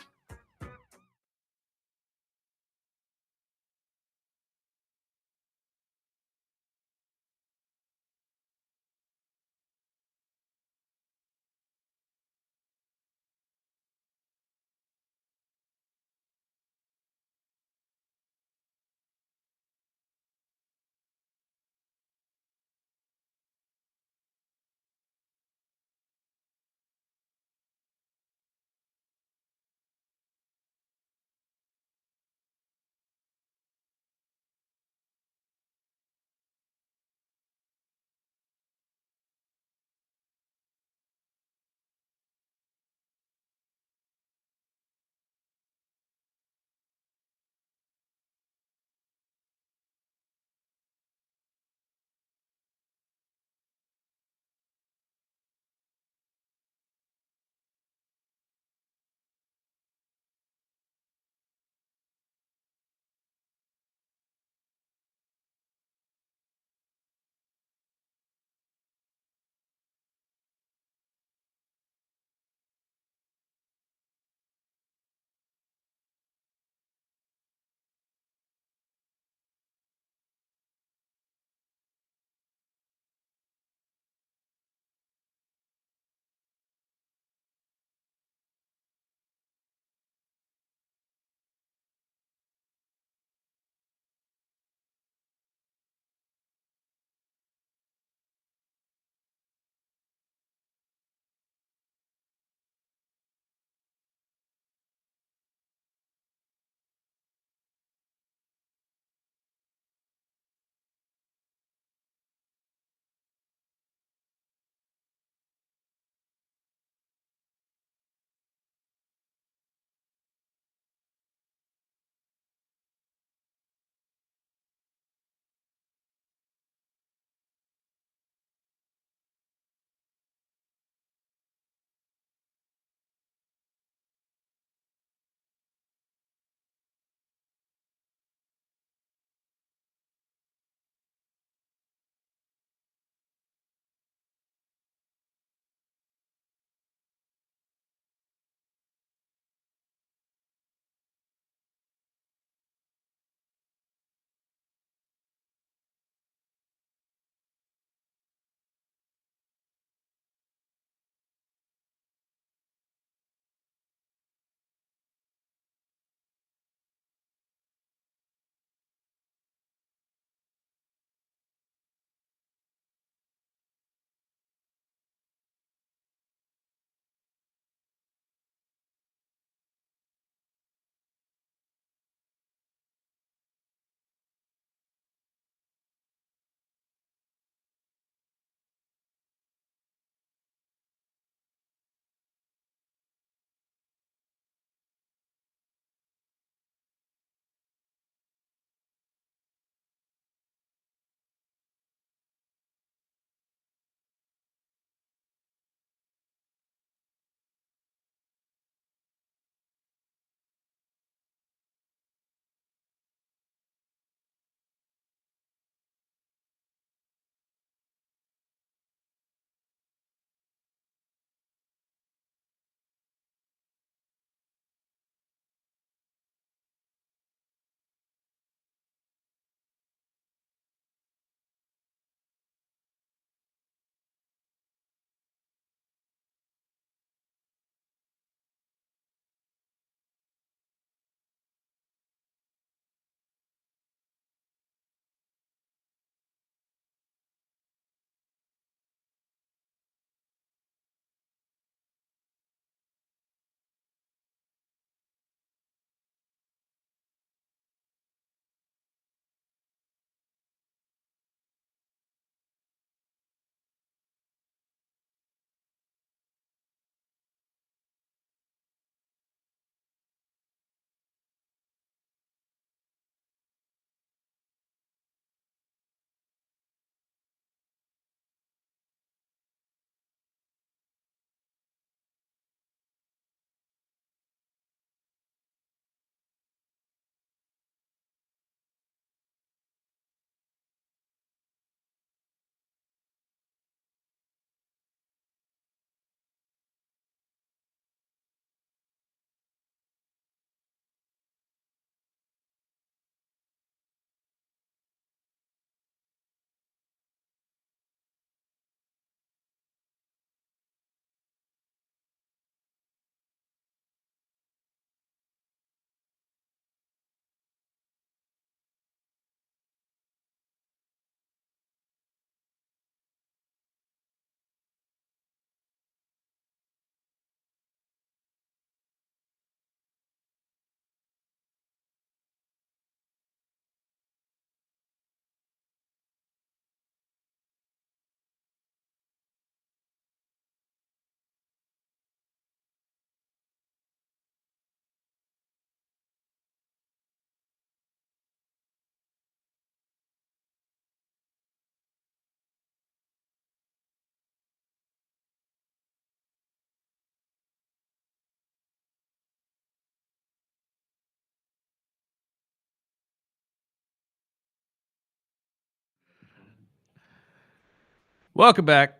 Welcome back.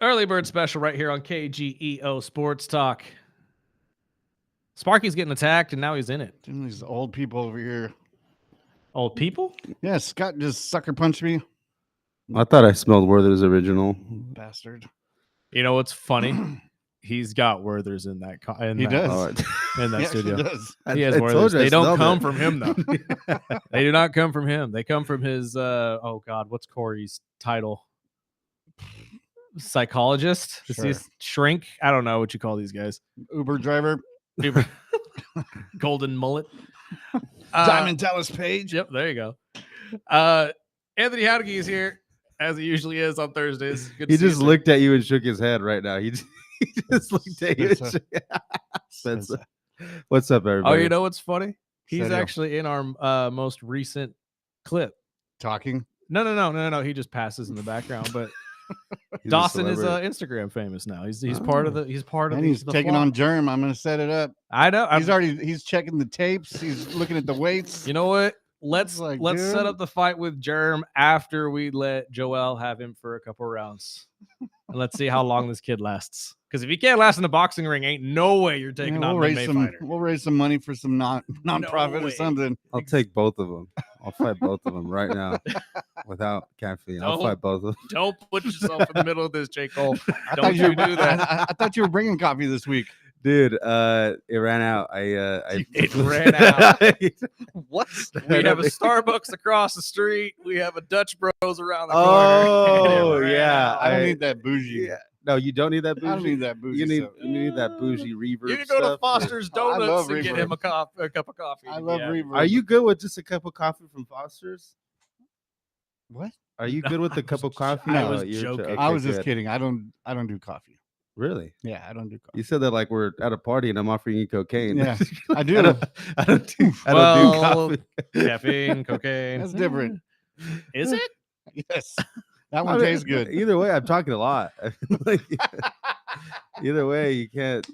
Early bird special right here on KGEO Sports Talk. Sparky's getting attacked, and now he's in it. Dude, these old people over here. Old people? Yeah, Scott just sucker punched me. I thought I smelled Werther's original. Bastard. You know what's funny? He's got Werther's in that. He does. In that He studio. actually does. He has I Werther's. told you I They don't smelled come it. from him, though. They do not come from him. They come from his, oh, God, what's Corey's title? Psychologist? Is he a Sure. shrink? I don't know what you call these guys. Uber driver. Golden mullet. Diamond Dallas Page. Yep, there you go. Anthony Jauregui is here, as he usually is on Thursdays. Good to He see you, just sir. looked at you and shook his head right now. He just looked at you. Spencer. Spencer. What's up, everybody? Oh, you know what's funny? He's Serio. actually in our most recent clip. Talking. No. He just passes in the background, but He's a Dawson is celebrity. Instagram famous now. He's part of the And he's taking on Germ. I'm going to set it up. I know. He's checking the tapes. He's looking at the weights. You know what? Let's like, set dude. up the fight with Germ after we let Joel have him for a couple rounds, and let's see how long this kid lasts. Because if he can't last in a boxing ring, ain't no way you're taking on an MMA fighter. We'll raise some money for some non-profit or way. something. I'll take both of them. I'll fight both of them right now without caffeine. I'll Don't- fight both of them. Don't put yourself in the middle of this, J. Cole. I Don't thought you you do that. I thought you were bringing coffee this week. Dude, it ran out. It ran out. What? We have a Starbucks across the street. We have a Dutch Bros around the corner. Oh, and it ran yeah. out. I don't need that bougie. Yeah. No, you don't need that bougie. I don't need that bougie. You need stuff. you need that bougie reverb. You can go to stuff. Foster's Oh, I Donuts love and get reverb. him a cup of coffee. I love Yeah. reverb. Are you good with just a cup of coffee from Foster's? What? Are you good with the cup of coffee? I was you're joking. okay, I was just good. kidding. I don't do coffee. Really? Yeah, I don't do coffee. You said that like we're at a party and I'm offering you cocaine. Yeah, I do. I don't do Well, coffee. Caffeine, cocaine. That's different. Is it? Yes. That I one mean, tastes good. Either way, I'm talking a lot. Like, either way, you can't.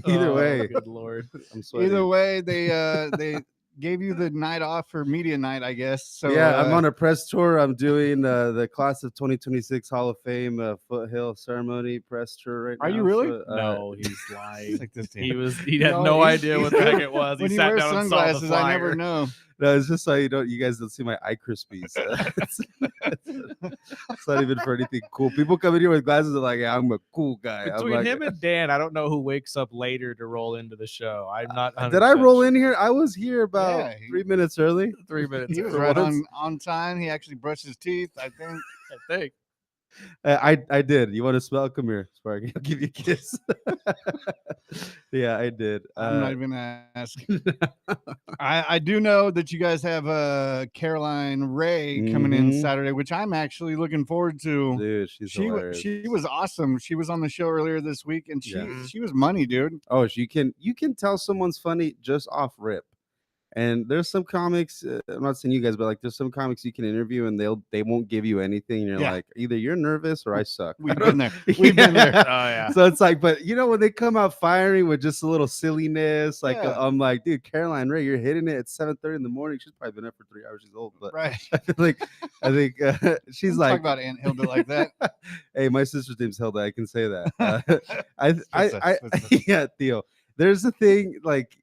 Either Oh, way, Good Lord. I'm sweating. Either way, they gave you the night off for media night, I guess. So yeah, I'm on a press tour. I'm doing the class of 2026 Hall of Fame Foothill ceremony press tour right now. Are you really? So, No, he's lying. like this He damn- had No, no he's- idea what the heck it was. When He you sat wear down and saw the sunglasses, I never flyer. know. no, it's just so you guys don't see my eye crispies. It's not even for anything cool. People come in here with glasses and like, yeah, I'm a cool guy. I'm Between like, him and Dan, I don't know who wakes up later to roll into the show. I'm not. did I roll 100% in here? I was here about Yeah, 3 minutes early. 3 minutes? He was early, right once. on time. He actually brushed his teeth, I think. I think. I did. You want to smell? Come here, Sparky. I'll give you a kiss. Yeah, I did. I'm not even gonna ask. I do know that you guys have Caroline Ray coming in Mhm. Saturday, which I'm actually looking forward to. Dude, she's hilarious. She was awesome. She was on the show earlier this week, and Yeah. she was money, dude. Oh, you can tell someone's funny just off rip. And there's some comics. I'm not saying you guys, but like there's some comics you can interview and they won't give you anything. And you're Yeah. like, either you're nervous or I suck. We've been there. We've been there. Oh yeah. So it's like, but you know, when they come out firing with just a little silliness, like Yeah. I'm like, dude, Caroline Ray, you're hitting it at 7:30 in the morning. She's probably been up for 3 hours. She's old, but Right. I think she's Don't like, talk about Aunt Hilda like that. hey, my sister's name's Hilda. I can say that. I Switch yeah, Theo. There's a thing like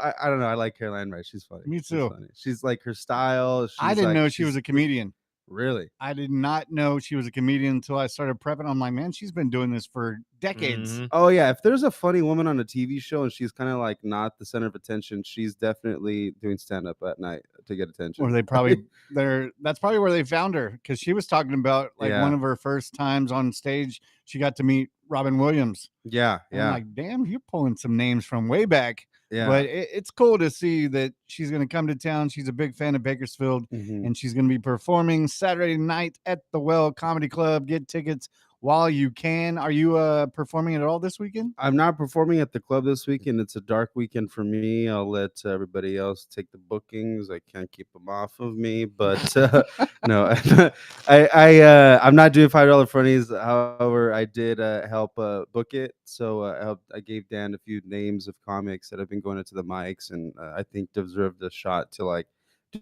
I don't know. I like Caroline Ray. She's funny. Me She's too. funny. She's like her style. I didn't know she was a comedian. really. I did not know she was a comedian until I started prepping. I'm like, man, she's been doing this for decades. Mhm. Oh yeah, if there's a funny woman on a TV show and she's kind of like not the center of attention, she's definitely doing stand up at night to get attention. Or they probably that's probably where they found her, because she was talking about like Yeah. one of her first times on stage. She got to meet Robin Williams. Yeah, And yeah, I'm like, damn, you're pulling some names from way back. yeah. But it's cool to see that she's going to come to town. She's a big fan of Bakersfield, Mhm. and she's going to be performing Saturday night at the Well Comedy Club. Get tickets while you can. Are you performing at all this weekend? I'm not performing at the club this weekend. It's a dark weekend for me. I'll let everybody else take the bookings. I can't keep them off of me, but no, I'm not doing $5 funnies. However, I did help book it. So I gave Dan a few names of comics that have been going into the mics, and I think deserved a shot to like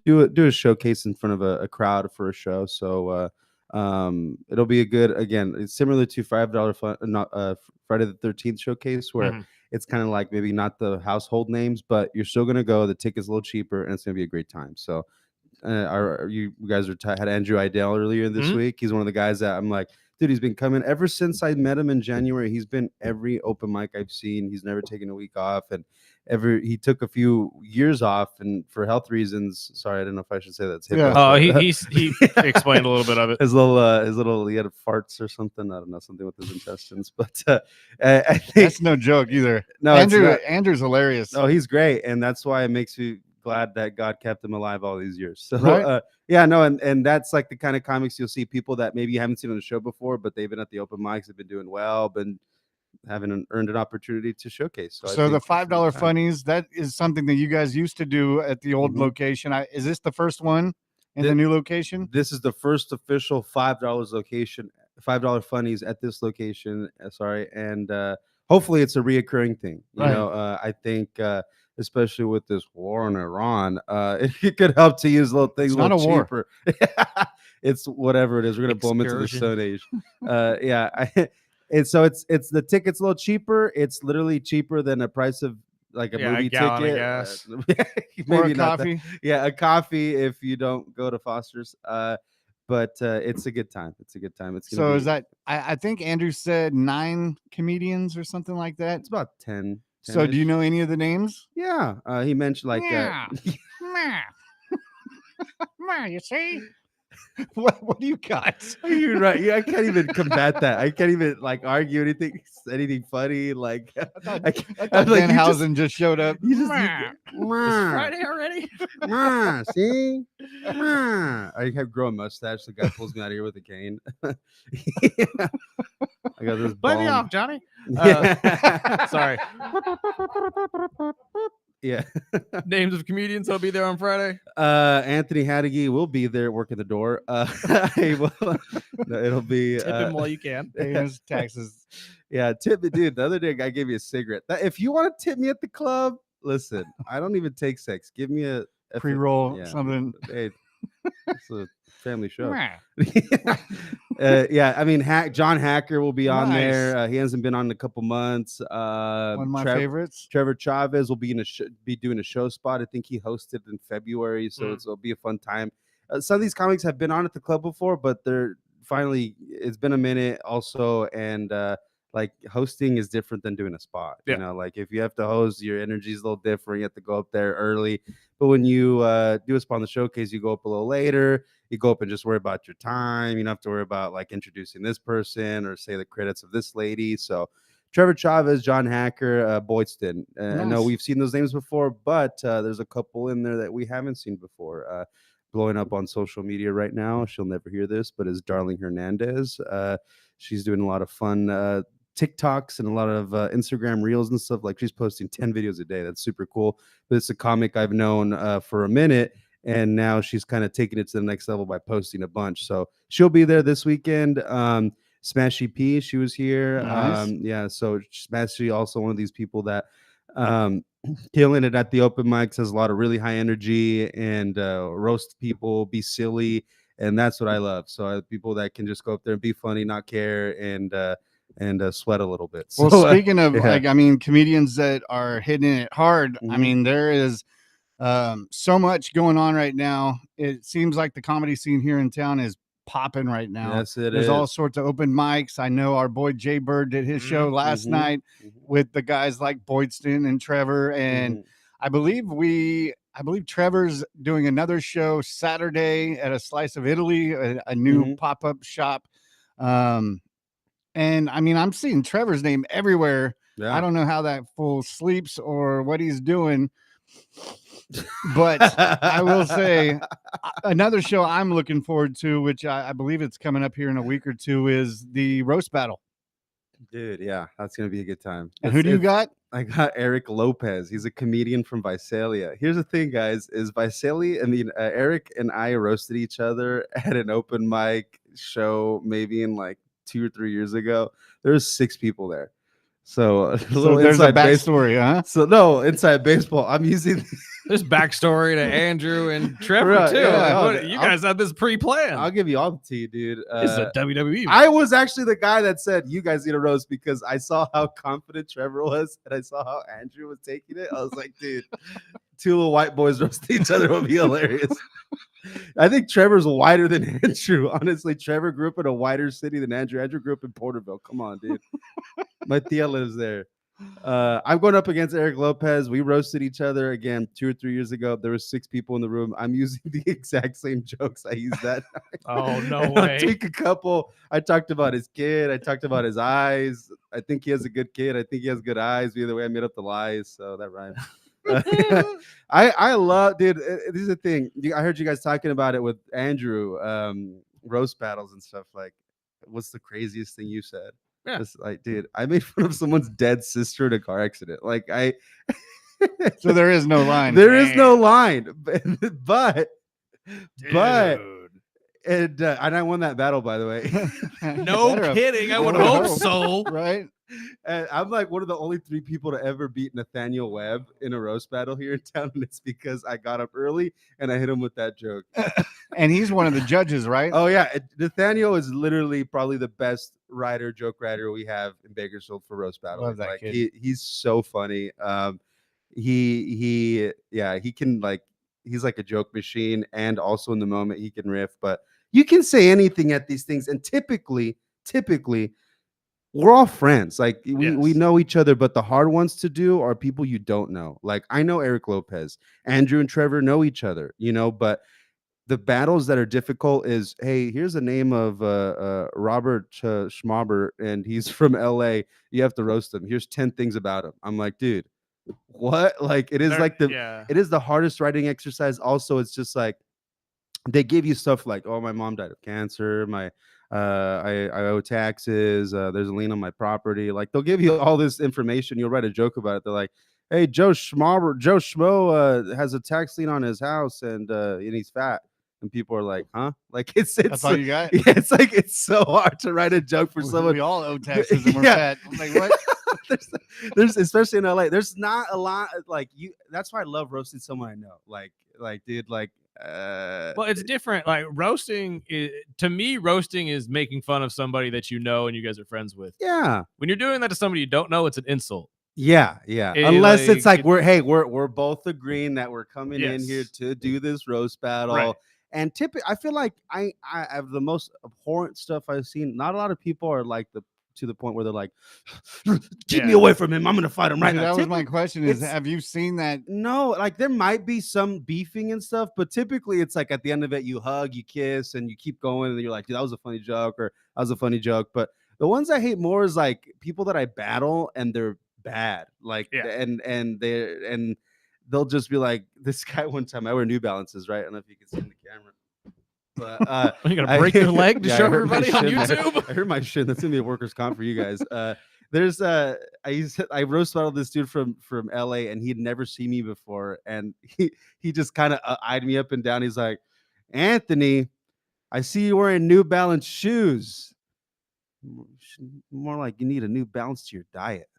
do a showcase in front of a crowd for a show. So It'll be a good, again, it's similar to $5 fun, not Friday the 13th showcase, where it's kind of like maybe not the household names, but you're still gonna go. The ticket's a little cheaper, and it's gonna be a great time. So, you guys had Andrew Idell earlier this week. He's one of the guys that I'm like, dude, he's been coming ever since I met him in January. He's been every open mic I've seen. He's never taken a week off, and he took a few years off, and for health reasons. Sorry, I don't know if I should say that. Yeah. Oh, he explained a little bit of it. His little he had farts or something. I don't know, something with his intestines. But I think That's no joke either. no, Andrew's hilarious. Oh, he's great, and that's why it makes me glad that God kept him alive all these years. So Right. yeah, no, and that's like the kind of comics you'll see, people that maybe you haven't seen on the show before, but they've been at the open mics, have been doing well, been earned an opportunity to showcase. So the $5 funnies, that is something that you guys used to do at the old location. Is this the first one in the new location? This is the first official $5 location, $5 funnies at this location. Sorry, and hopefully it's a reoccurring thing. You Right. know, I think especially with this war in Iran, it could help to use little things It's a little not a war. cheaper. It's whatever it is. We're gonna blow them into the Stone Age. And so it's the ticket's a little cheaper. It's literally cheaper than the price of like a movie gallon of ticket. gas. Or Maybe a not that. coffee? Yeah, a coffee if you don't go to Foster's. But it's a good time. It's a good time. It's gonna So be, is that, I think Andrew said 9 comedians or something like that. it's about 10. So do you 10-ish. know any of the names? Yeah, he mentioned like Yeah. You see? What do you got? You're right. Yeah, I can't even combat that. I can't even like argue anything funny. Like I I'm thought like, Danhausen just showed up. Friday already? See? I have grown mustache. The guy pulls me out of here with a cane. I got this. Play me bald- off, Johnny. Sorry. Yeah. Names of comedians that'll be there on Friday. Anthony Jauregui will be there working the door. It'll be Tip him while you can. Paying his taxes. yeah, tip me, dude. The other day, a guy gave me a cigarette. If you want to tip me at the club, listen, I don't even take sex. Give me a Pre-roll yeah. something. Hey, it's a family show. Yeah, I mean, John Hacker will be on Nice. there. He hasn't been on in a couple months. One of my favorites. Trevor Chavez will be be doing a show spot. I think he hosted in February, so it'll be a fun time. Some of these comics have been on at the club before, but they're finally, it's been a minute also, and like hosting is different than doing a spot. Yeah. You know, like if you have to host, your energy is a little different. You have to go up there early. But when you do a spot on the showcase, you go up a little later. You go up and just worry about your time. You don't have to worry about like introducing this person or say the credits of this lady. So Trevor Chavez, John Hacker, Boydston. I know Nice. we've seen those names before, but there's a couple in there that we haven't seen before. Blowing up on social media right now. She'll never hear this, but is Darling Hernandez. She's doing a lot of fun TikToks and a lot of Instagram reels and stuff. Like she's posting 10 videos a day. That's super cool. But it's a comic I've known for a minute, and now she's kind of taking it to the next level by posting a bunch. So she'll be there this weekend. Smashy P, she was here. Nice. Yeah, so Smashy also one of these people that killing it at the open mics, has a lot of really high energy and roast people, be silly, and that's what I love. So people that can just go up there and be funny, not care, and sweat a little bit. Well, So, speaking of yeah. like, I mean, comedians that are hitting it hard. I Mhm. mean, there is so much going on right now. It seems like the comedy scene here in town is popping right now. Yes, it There's is. all sorts of open mics. I know our boy Jay Bird did his show last Mhm. night Mhm. with the guys like Boydston and Trevor, and Mhm. I believe Trevor's doing another show Saturday at a Slice of Italy, a new Mhm. pop-up shop. And I mean, I'm seeing Trevor's name everywhere. Yeah. I don't know how that fool sleeps or what he's doing, but I will say another show I'm looking forward to, which I believe it's coming up here in a week or two, is the roast battle. Dude, yeah, that's gonna be a good time. And who do you got? I got Eric Lopez. He's a comedian from Visalia. Here's the thing, guys: is Visalia? I mean, Eric and I roasted each other at an open mic show, maybe in like 2 or 3 years ago. There's 6 people there. So a little So there's a inside baseball. backstory, huh? So no, inside baseball. I'm using There's backstory to Andrew and Trevor Right, too. yeah. Like, you guys had this pre-planned. I'll give you all the tea, dude. It's a WWE. I was actually the guy that said you guys need a roast because I saw how confident Trevor was and I saw how Andrew was taking it. I was like, dude, two little white boys roasting each other would be hilarious. I think Trevor's whiter than Andrew. Honestly, Trevor grew up in a whiter city than Andrew. Andrew grew up in Porterville. Come on, dude. My tia lives there. I'm going up against Eric Lopez. We roasted each other again 2 or 3 years ago. There were 6 people in the room. I'm using the exact same jokes I used that night. Oh, no And way. I'll take a couple. I talked about his kid. I talked about his eyes. I think he has a good kid. I think he has good eyes. Either way, I made up the lies, so that rhymed. I love, dude. This is the thing. I heard you guys talking about it with Andrew, roast battles and stuff. Like, what's the craziest thing you said? Yeah. Just like, dude, I made fun of someone's dead sister in a car accident. Like, So there is no line. there is no line, but and I won that battle, by the way. No kidding. I would hope so. Right? And I'm like one of the only 3 people to ever beat Nathaniel Webb in a roast battle here in town, and it's because I got up early and I hit him with that joke. And he's one of the judges, right? Oh yeah, Nathaniel is literally probably the best joke writer we have in Bakersfield for roast battle. Love that Like kid. he's so funny. He can like he's like a joke machine, and also in the moment he can riff. But you can say anything at these things, and typically we're all friends. Like we know each other, but the hard ones to do are people you don't know. Like I know Eric Lopez, Andrew and Trevor know each other, but the battles that are difficult is, hey, here's the name of Robert Schmauber, and he's from LA. You have to roast him. Here's 10 things about him. I'm like, dude, what? Like it is it is the hardest writing exercise. Also, it's just like they give you stuff like, oh, my mom died of cancer. I owe taxes. There's a lien on my property. Like they'll give you all this information. You'll write a joke about it. They're like, hey, Joe Schmo has a tax lien on his house and he's fat. And people are like, huh? Like it's That's all you got? Yeah, it's like it's so hard to write a joke for someone. We all owe taxes and we're fat. I'm like, what? there's especially in LA, there's not a lot like you. That's why I love roasting someone I know. Like dude, like well, it's different. Like roasting to me, roasting is making fun of somebody that you know and you guys are friends with. Yeah. When you're doing that to somebody you don't know, it's an insult. Yeah. Unless it's like we're both agreeing that we're coming in here to do this roast battle. Right. And typically, I feel like I have the most abhorrent stuff I've seen. Not a lot of people are like to the point where they're like, keep me away from him. I'm going to fight him right now. That was my question is, have you seen that? No, like there might be some beefing and stuff, but typically it's like at the end of it, you hug, you kiss, and you keep going. And you're like, dude, that was a funny joke, or that was a funny joke. But the ones I hate more is like people that I battle and they're bad. Like, and they'll just be like, this guy one time, I wear New Balances, right? I don't know if you can see in the camera. But you're gonna break your leg to show everybody on YouTube. I heard my shin. That's gonna be a workers' comp for you guys. There's I roast battled this dude from LA, and he'd never seen me before, and he just kind of eyed me up and down. He's like, Anthony, I see you wearing New Balance shoes. More like you need a New Balance to your diet.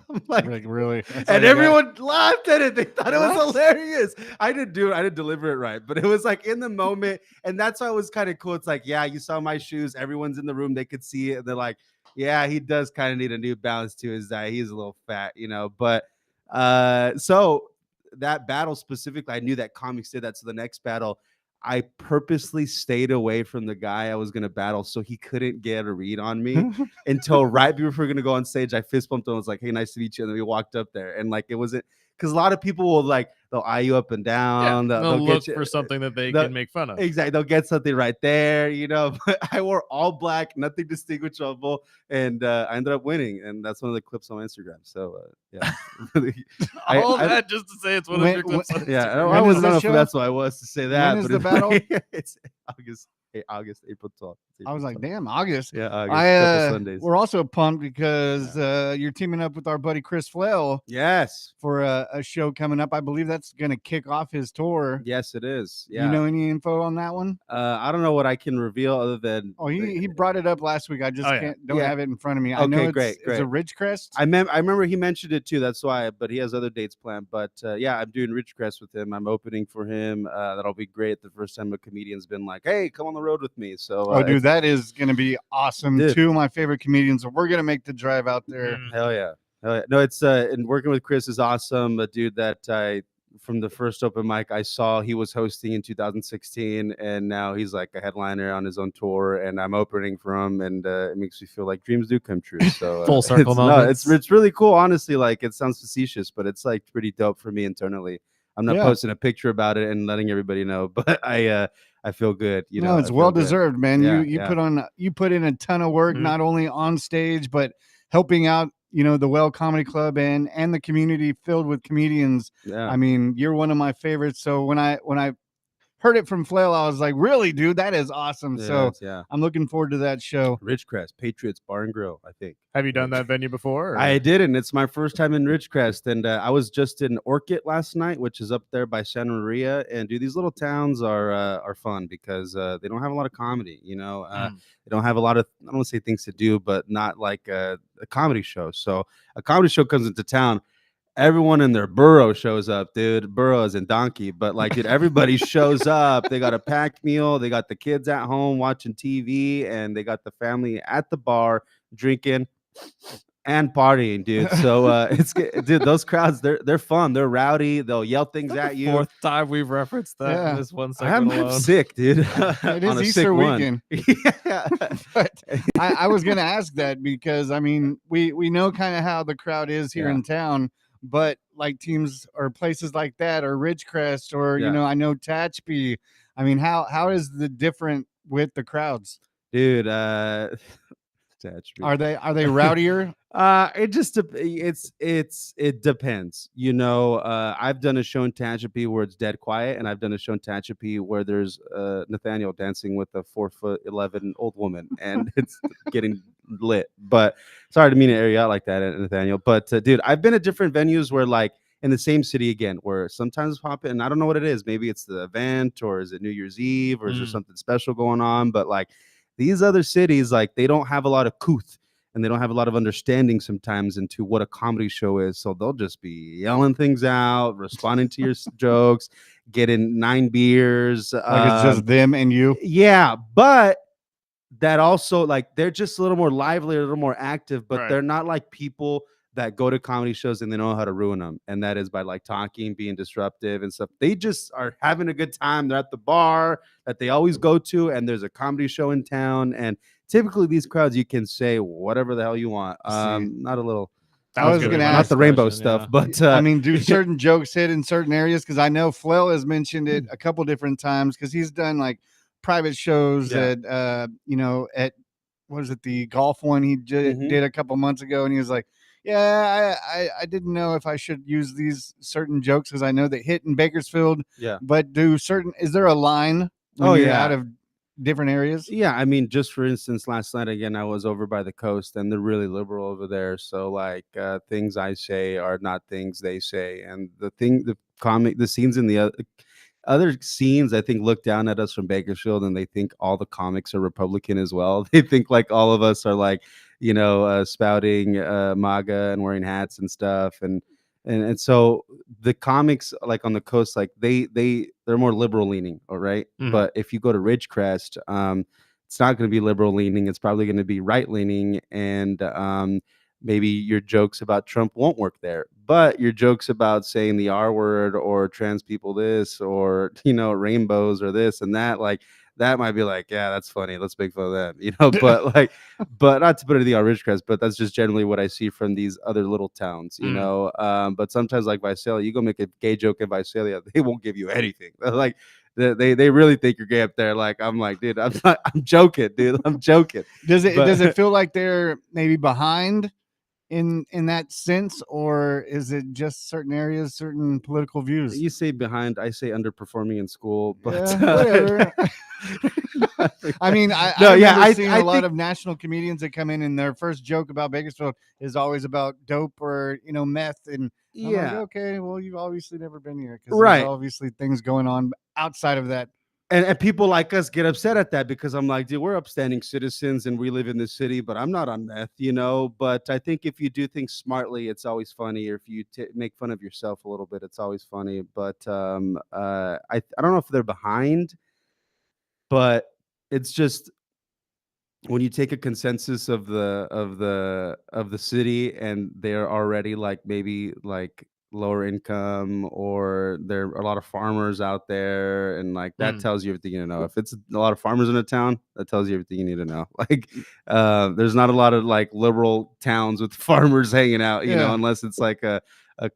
I'm like really? And everyone laughed at it. They thought it was hilarious. I didn't deliver it right, but it was like in the moment, and that's why it was kind of cool. It's like, yeah, you saw my shoes. Everyone's in the room. They could see it. And they're like, yeah, he does kind of need a New Balance to his diet. He's a little fat, But so that battle specifically, I knew that comics did that. So the next battle, I purposely stayed away from the guy I was going to battle so he couldn't get a read on me until right before we were going to go on stage. I fist bumped him and was like, hey, nice to meet you. And then we walked up there. And like, it wasn't because a lot of people will like, they'll eye you up and down. They'll look for something that they can make fun of. Exactly. They'll get something right there, But I wore all black, nothing distinguishable. And I ended up winning. And that's one of the clips on Instagram. So, yeah. That just to say it's one of your clips. Yeah. I don't know if that's what I was to say that. When is the battle? It's August August, April 12th. I was April like, 12th. damn, August. Yeah, August. Couple Sundays. We're also pumped because you're teaming up with our buddy Chris Flail Yes. for a show coming up. I believe that's going to kick off his tour. Yes, it is. Yeah. You know any info on that one? I don't know what I can reveal other than. He brought it up last week. I just don't have it in front of me. I Okay, know great. It's a Ridgecrest. I remember he mentioned it too. That's why. But he has other dates planned. But yeah, I'm doing Ridgecrest with him. I'm opening for him. That'll be great. The first time a comedian's been like, "Hey, come on the road with me." So. Dude, that is going to be awesome. Dude. Two of my favorite comedians. We're going to make the drive out there. Hell yeah. No, it's and working with Chris is awesome. A dude that from the first open mic I saw, he was hosting in 2016, and now he's like a headliner on his own tour, and I'm opening for him, and it makes me feel like dreams do come true. So full circle moments. It's really cool. Honestly, like it sounds facetious, but it's like pretty dope for me internally. I'm not posting a picture about it and letting everybody know, but I feel good. You know, it's well deserved, man. Yeah, you put in a ton of work, not only on stage but helping out. The Well Comedy Club and the community filled with comedians. Yeah. I mean, you're one of my favorites. So when I heard it from Flail, I was like, really, dude, that is awesome. Yeah. I'm looking forward to that show. Ridgecrest, Patriots Bar and Grill, I think. Have you done that venue before? I didn't. It's my first time in Ridgecrest, and I was just in Orchid last night, which is up there by Santa Maria. And dude, these little towns are fun because they don't have a lot of comedy. They don't have a lot of, I don't want to say things to do, but not like a comedy show. So a comedy show comes into town. Everyone in their burro shows up, dude. Burro is in donkey, but like, dude, everybody shows up. They got a packed meal. They got the kids at home watching TV, and they got the family at the bar drinking and partying, dude. So dude, those crowds, they're fun. They're rowdy. They'll yell things at you. Fourth time we've referenced that in this one segment I'm alone. sick, dude. It is Easter weekend. Yeah. But I was gonna ask that because I mean we know kind of how the crowd is here in town. But like teams or places like that or Ridgecrest or I know Tehachapi. I mean, how is the different with the crowds? Dude, are they rowdier? It depends. I've done a show in Tehachapi where it's dead quiet, and I've done a show in Tehachapi where there's Nathaniel dancing with a 4'11" old woman, and it's getting lit. But sorry to mean to air you out like that, Nathaniel. But dude, I've been at different venues where like in the same city again, where sometimes pop in, and I don't know what it is. Maybe it's the event, or is it New Year's Eve, or is there something special going on? But like these other cities, like they don't have a lot of couth. And they don't have a lot of understanding sometimes into what a comedy show is. So they'll just be yelling things out, responding to your jokes, getting 9 beers. Like it's just them and you. Yeah. But that also, like, they're just a little more lively, a little more active, but they're not like people that go to comedy shows and they know how to ruin them. And that is by like talking, being disruptive and stuff. They just are having a good time. They're at the bar that they always go to, and there's a comedy show in town. And typically these crowds, you can say whatever the hell you want. Not a little. I was going to ask not the rainbow stuff, but I mean, do certain jokes hit in certain areas? Because I know Flail has mentioned it a couple different times because he's done like private shows at at what is it, the golf one he did a couple months ago, and he was like, yeah, I didn't know if I should use these certain jokes because I know they hit in Bakersfield. Yeah, but is there a line when you're out of different areas? Yeah, I mean, just for instance, last night again, I was over by the coast, and they're really liberal over there. So like things I say are not things they say, and the scenes in the other scenes, I think, look down at us from Bakersfield, and they think all the comics are Republican as well. They think like all of us are like, spouting MAGA and wearing hats and stuff, and so the comics like on the coast, like they're more liberal leaning, all right. But if you go to Ridgecrest, it's not going to be liberal leaning. It's probably going to be right leaning, and maybe your jokes about Trump won't work there, but your jokes about saying the R word or trans people this or rainbows or this and that, like that might be like, yeah, that's funny, let's make fun of that, but like, but not to put it in the Ridgecrest, but that's just generally what I see from these other little towns, but sometimes like Visalia, you go make a gay joke in Visalia, they won't give you anything. Like they really think you're gay up there. Like I'm like, dude, I'm joking, dude, I'm joking. Does it feel like they're maybe behind in that sense, or is it just certain areas, certain political views? You say behind, I say underperforming in school, but Yeah, whatever. I mean, no, I yeah, remember seeing a lot think of national comedians that come in and their first joke about Bakersfield is always about dope or meth, and I'm like, yeah, okay, well, you've obviously never been here because there's right. obviously things going on outside of that. And people like us get upset at that because I'm like, dude, we're upstanding citizens and we live in the city, but I'm not on meth, you know. But I think if you do things smartly, it's always funny. Or if you make fun of yourself a little bit, it's always funny. But I don't know if they're behind, but it's just when you take a consensus of the city and they're already like maybe like lower income, or there are a lot of farmers out there, and like that Mm. tells you everything you need to know. If it's a lot of farmers in a town, that tells you everything you need to know. Like there's not a lot of like liberal towns with farmers hanging out, Yeah. unless it's like a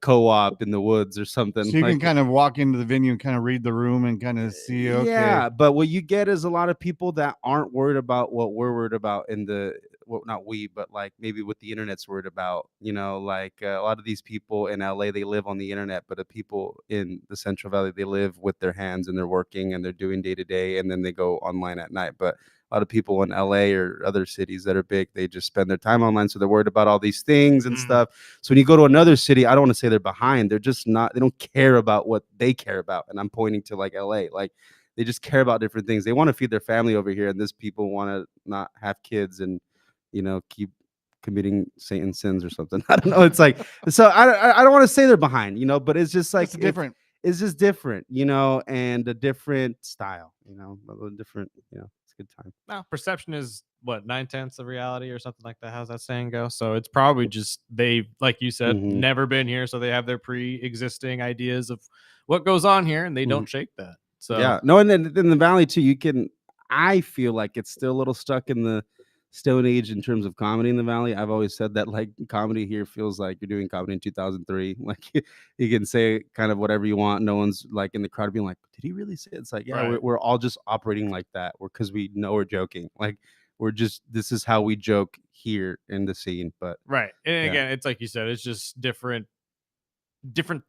co-op in the woods or something. So you like can kind of walk into the venue and kind of read the room and kind of see, okay, yeah, but what you get is a lot of people that aren't worried about what we're worried about in the well, not we, but like maybe what the internet's worried about. Like a lot of these people in LA, they live on the internet, but the people in the Central Valley, they live with their hands and they're working and they're doing day to day, and then they go online at night. But a lot of people in LA or other cities that are big, they just spend their time online, so they're worried about all these things and stuff. So when you go to another city, I don't want to say they're behind. They're just not. They don't care about what they care about. And I'm pointing to like LA, like they just care about different things. They want to feed their family over here, and this people want to not have kids and keep committing Satan sins or something. I don't know. It's like so. I don't want to say they're behind, but it's just like it's different. It's just different, and a different style, a little different. It's a good time. No, perception is what 9/10 of reality or something like that. How's that saying go? So it's probably just they, like you said, Mhm. never been here, so they have their pre-existing ideas of what goes on here, and they don't shake that. So Yeah, no, and then in the valley too, I feel like it's still a little stuck in the Stone Age in terms of comedy in the valley. I've always said that like comedy here feels like you're doing comedy in 2003. Like you can say kind of whatever you want. No one's like in the crowd being like, "Did he really say it?" It's like, yeah, Right. we're all just operating like that. Because we know we're joking. Like this is how we joke here in the scene. But right, and yeah. again, it's like you said, it's just different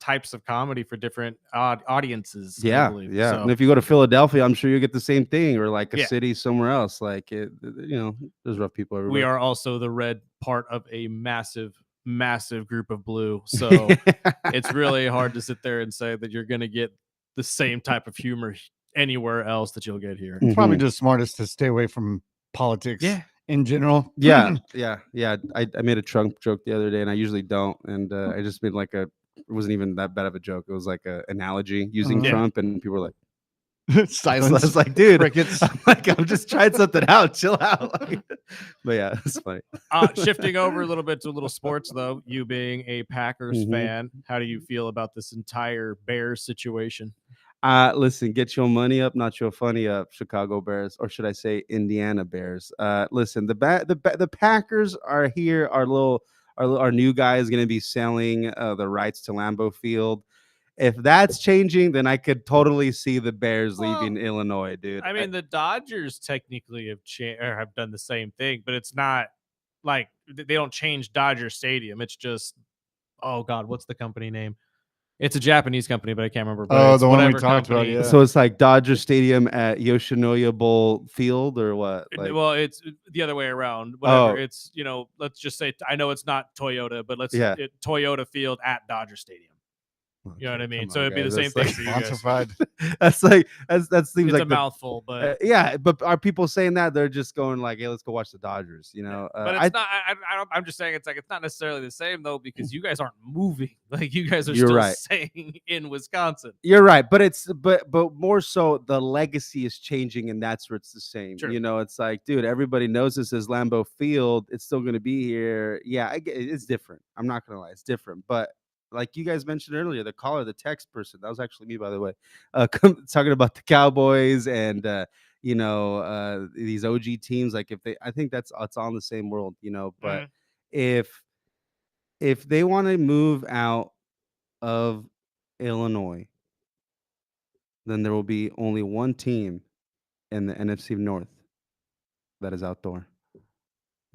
types of comedy for different audiences, I Yeah, believe. yeah. And So if you go to Philadelphia, I'm sure you get the same thing, or like a yeah, city somewhere else. Like there's rough people we everywhere. are also the red part of a massive group of blue. So it's really hard to sit there and say that you're going to get the same type of humor anywhere else that you'll get here. It's probably Mhm. just smartest to stay away from politics Yeah. in general. Yeah, yeah. I made a Trump joke the other day, and I usually don't. And I just made like it wasn't even that bad of a joke. It was like a analogy using Uh-huh. Yeah. Trump, and people were like, so I Silence. was like, dude, Crickets. I'm just trying something out. Chill out. But yeah, it's funny. Shifting over a little bit to a little sports, though, you being a Packers Mhm. fan, how do you feel about this entire Bears situation? Listen, get your money up, not your funny up, Chicago Bears, or should I say Indiana Bears. Listen, the Packers are here. Our new guy is going to be selling the rights to Lambeau Field. If that's changing, then I could totally see the Bears leaving Illinois, dude. I mean, the Dodgers technically have done the same thing, but it's not like they don't change Dodger Stadium. It's just, oh God, what's the company name? It's a Japanese company, but I can't remember. But Oh, it's the one we whatever talked about, company. yeah. So it's like Dodger Stadium at Yoshinoya Bowl Field, or what? Like, Well, it's the other way around. Whatever. oh, It's let's just say I know it's not Toyota, but yeah. Toyota Field at Dodger Stadium. You know what I mean? Come So on, it'd be the guys, same that's thing like- for you guys. Sponsored. That's like that seems It's like a mouthful, but yeah. But are people saying that they're just going like, "Hey, let's go watch the Dodgers"? but it's not. I'm just saying it's not necessarily the same though, because you guys aren't moving. Like you guys are You're still right. staying in Wisconsin. You're right, but but more so the legacy is changing, and that's where it's the same. Sure. It's like, dude, everybody knows this is Lambeau Field. It's still going to be here. Yeah, I get it's different. I'm not gonna lie, it's different. But like you guys mentioned earlier, the text person, that was actually me, by the way, talking about the Cowboys and these OG teams. Like I think it's all in the same world, But if they want to move out of Illinois, then there will be only one team in the NFC North that is outdoor.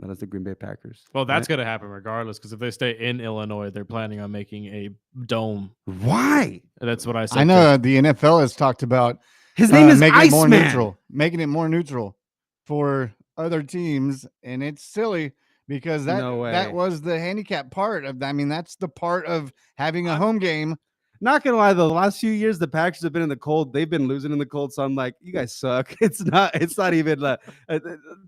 That is the Green Bay Packers. Well, that's right? going to happen regardless, because if they stay in Illinois, they're planning on making a dome. Why? That's what I said. I know the NFL has talked about His name is making it more Iceman. neutral, making it more neutral for other teams, and it's silly because No way. that was the handicap part of that. I mean, that's the part of having a home game. Not gonna lie though, the last few years the Packers have been in the cold. They've been losing in the cold, so I'm like, you guys suck. It's not even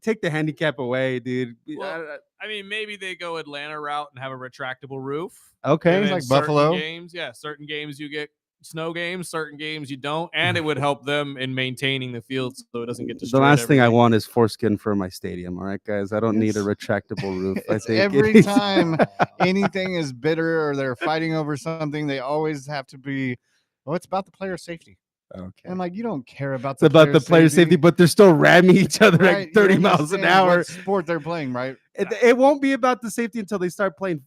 take the handicap away, dude. Well, I mean, maybe they go Atlanta route and have a retractable roof. Okay, And then like certain Buffalo. games, certain games you get snow games, certain games you don't, and it would help them in maintaining the field so it doesn't get destroyed. the last thing I week. want is foreskin for my stadium. All right, guys, I don't need a It's- retractable roof. I It's think every time anything is bitter or they're fighting over something, they always have to be, oh, it's about the player safety. Okay. And I'm like, you don't care about It's about the player safety, but they're still ramming each other Right, at 30 you miles an understand hour. what sport they're playing, right? It won't be about the safety until they start playing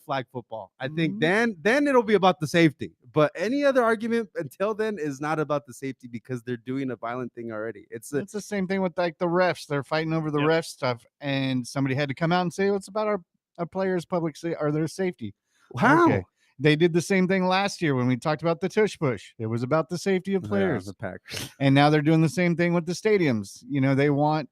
flag football. I think then it'll be about the safety. But any other argument until then is not about the safety because they're doing a violent thing already. It's It's the same thing with like the refs. They're fighting over the ref stuff, and somebody had to come out and say, "Oh, it's about our players' public safety or their safety." wow. Okay. They did the same thing last year when we talked about the tush push. It was about the safety of players, the Packers. and now they're doing the same thing with the stadiums. You know, they want.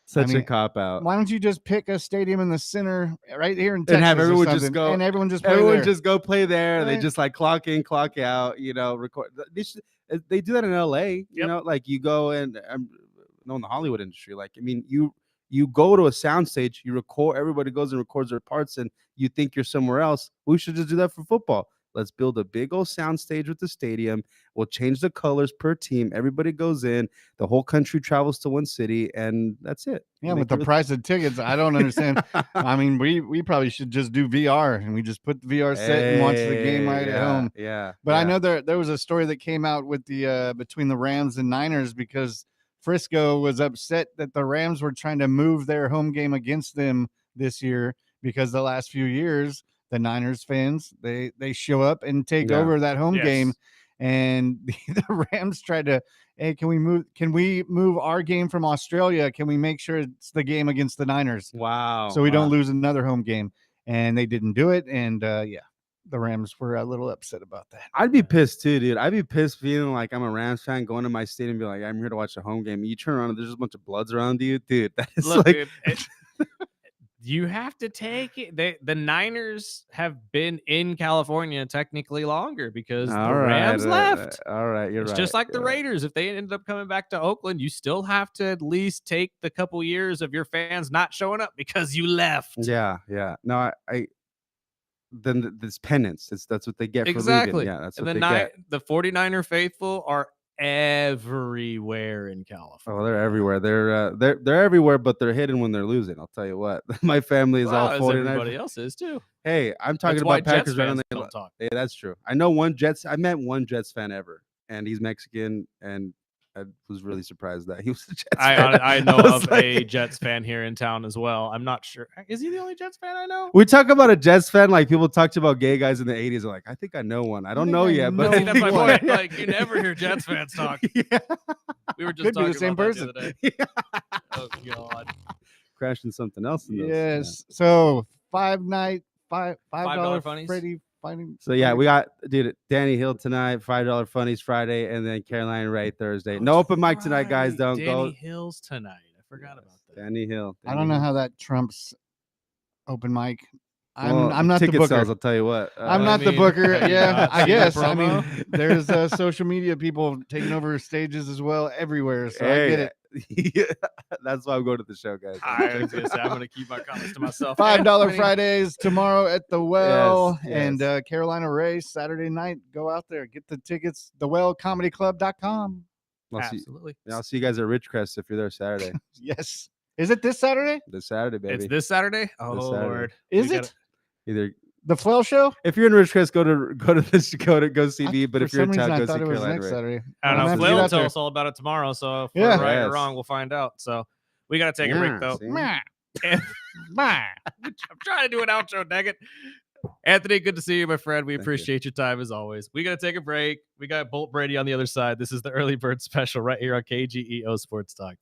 Such a mean, cop out. Why don't you just pick a stadium in the center right here in Texas And have everyone or just something, go- and everyone just play Everyone there? just go play there. They Right. just like clock in, clock out, record. They do that in LA, like you go and in the Hollywood industry. Like, I mean, you go to a soundstage, you record, everybody goes and records their parts, and you think you're somewhere else. We should just do that for football. Let's build a big old soundstage with the stadium. We'll change the colors per team. Everybody goes in. The whole country travels to one city, and that's it. Yeah, Make with the it- price of tickets, I don't understand. I mean, we probably should just do VR and we just put the VR set and watch the game right at home. Yeah, But I know there was a story that came out with the between the Rams and Niners because Frisco was upset that the Rams were trying to move their home game against them this year because the last few years the Niners fans they show up and take over that home game, and the Rams tried to, hey, can we move our game from Australia? Can we make sure it's the game against the Niners? Wow. So we don't lose another home game. And they didn't do it. And the Rams were a little upset about that. I'd be pissed too, dude. I'd be pissed feeling like I'm a Rams fan going to my stadium and be like, I'm here to watch a home game. You turn around and there's just a bunch of bloods around you, dude. That is Look, like, dude, you have to take it. The Niners have been in California technically longer because the Rams left. All right, you're It's right. just like the you're right. Raiders. If they ended up coming back to Oakland, you still have to at least take the couple years of your fans not showing up because you left. Yeah. No, I then this penance. That's what they get for Exactly. leaving. Yeah, that's And what the they get. the 49er faithful are everywhere in California. Oh, they're everywhere. They're everywhere, but they're hidden when they're losing. I'll tell you what. My family is all Well, as 49. everybody else is too. Hey, I'm talking That's why about Packers Jets right on fans the. don't talk. Yeah, that's true. I know one Jets. I met one Jets fan ever, and he's Mexican, and I was really surprised that he was a Jets fan. I know was of a Jets fan here in town as well. I'm not sure. Is he the only Jets fan I know? We talk about a Jets fan like people talked about gay guys in the 80s. They're like, I think I know one. I don't think know I yet, but know See, that's my one. point. Like, you never hear Jets fans talk. Yeah. We were just Could be talking the same about person. that the other day. Oh God. Crashing something else. In those, Yes. So $5 $5 funnies? Freddy fighting. So yeah, we got Danny Hill tonight, $5 funnies Friday, and then Caroline Ray Thursday. Oh, No that's open mic tonight, guys. right. Don't Danny go. Hill's tonight. I forgot about that. Danny Hill. I don't know how that trumps open mic. I'm Well, not the ticket booker. sales, I'll tell you what. I'm I not the mean, booker. have you Yeah, not I seen the guess. I mean, promo? there's social media people taking over stages as well everywhere. So I get it. That's why I'm going to the show, guys. I was gonna say I'm gonna keep my comments to myself. $5 Anthony, Fridays tomorrow at the Well Yes, and yes. Carolina Race Saturday night. Go out there, get the tickets. TheWellComedyClub.com. Absolutely. I'll see you guys at Ridgecrest if you're there Saturday. Yes. Is it this Saturday? This Saturday, baby. It's this Saturday. Oh This Saturday. Lord. Is We it gotta- Either the Flail Show? if you're in Ridgecrest, go see me. But For if you're in some town, reason, go I thought see it was Carolina next Ray. Saturday. I I'm don't gonna know. have to Flail get will out tell there. us all about it tomorrow. So if Yeah. we're right or Yes. wrong, we'll find out. So we gotta take a break though. see? And- I'm trying to do an outro, dang it. Anthony, good to see you, my friend. We Thank you. appreciate your time as always. We got to take a break. We got Bolt Brady on the other side. This is the Early Bird Special right here on KGEO Sports Talk.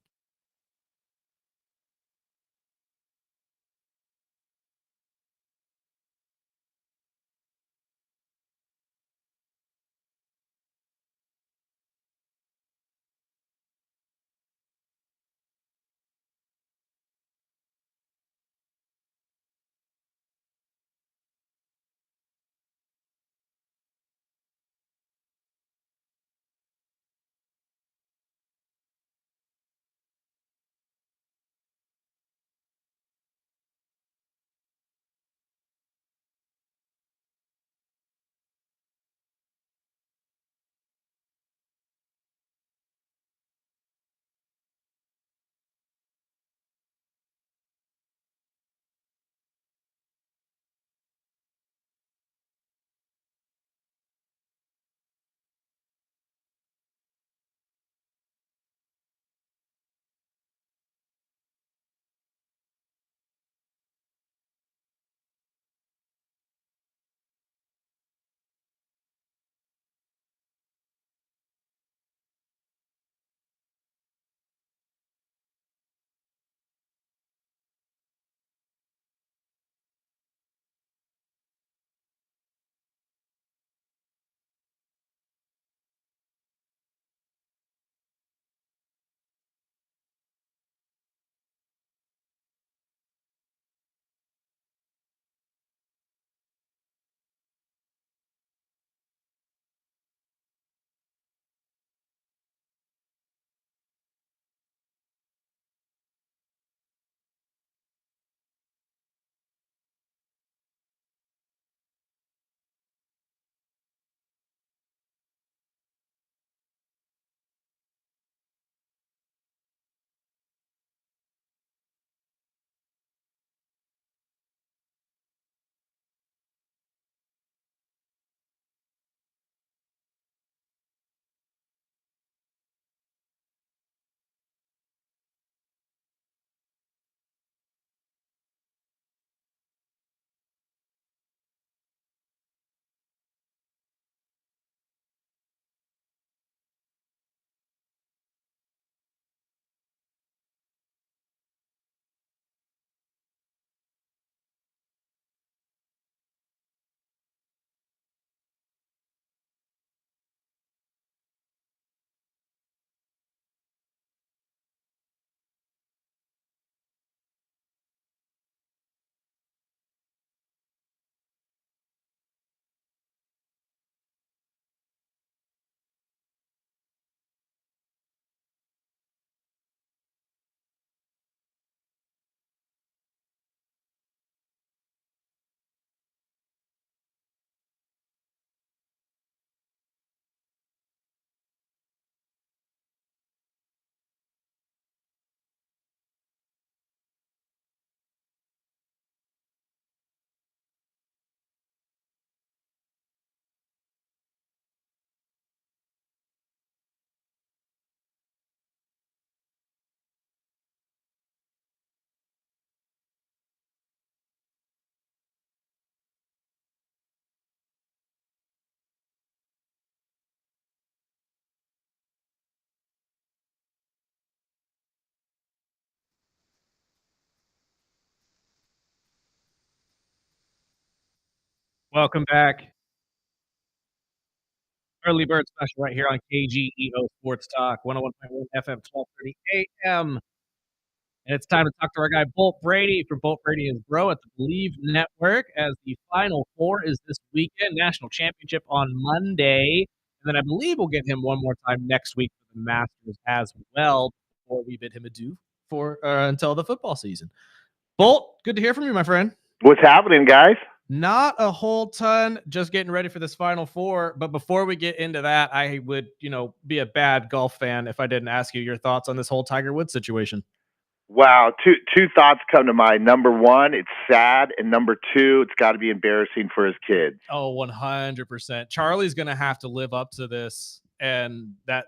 Welcome back. Early Bird Special right here on KGEO Sports Talk, 101.1 FM, 12:30 a.m. And it's time to talk to our guy, Bolt Brady from Bolt Brady and Bro at the BLEAV Network, as the Final Four is this weekend. National Championship on Monday. And then I believe we'll get him one more time next week for the Masters as well before we bid him adieu for until the football season. Bolt, good to hear from you, my friend. What's happening, guys? Not a whole ton, just getting ready for this Final Four. But before we get into that, I would, be a bad golf fan if I didn't ask you your thoughts on this whole Tiger Woods situation. Wow, two thoughts come to mind. Number one, it's sad, and number two, it's got to be embarrassing for his kids. Oh, 100%. Charlie's going to have to live up to this, and that,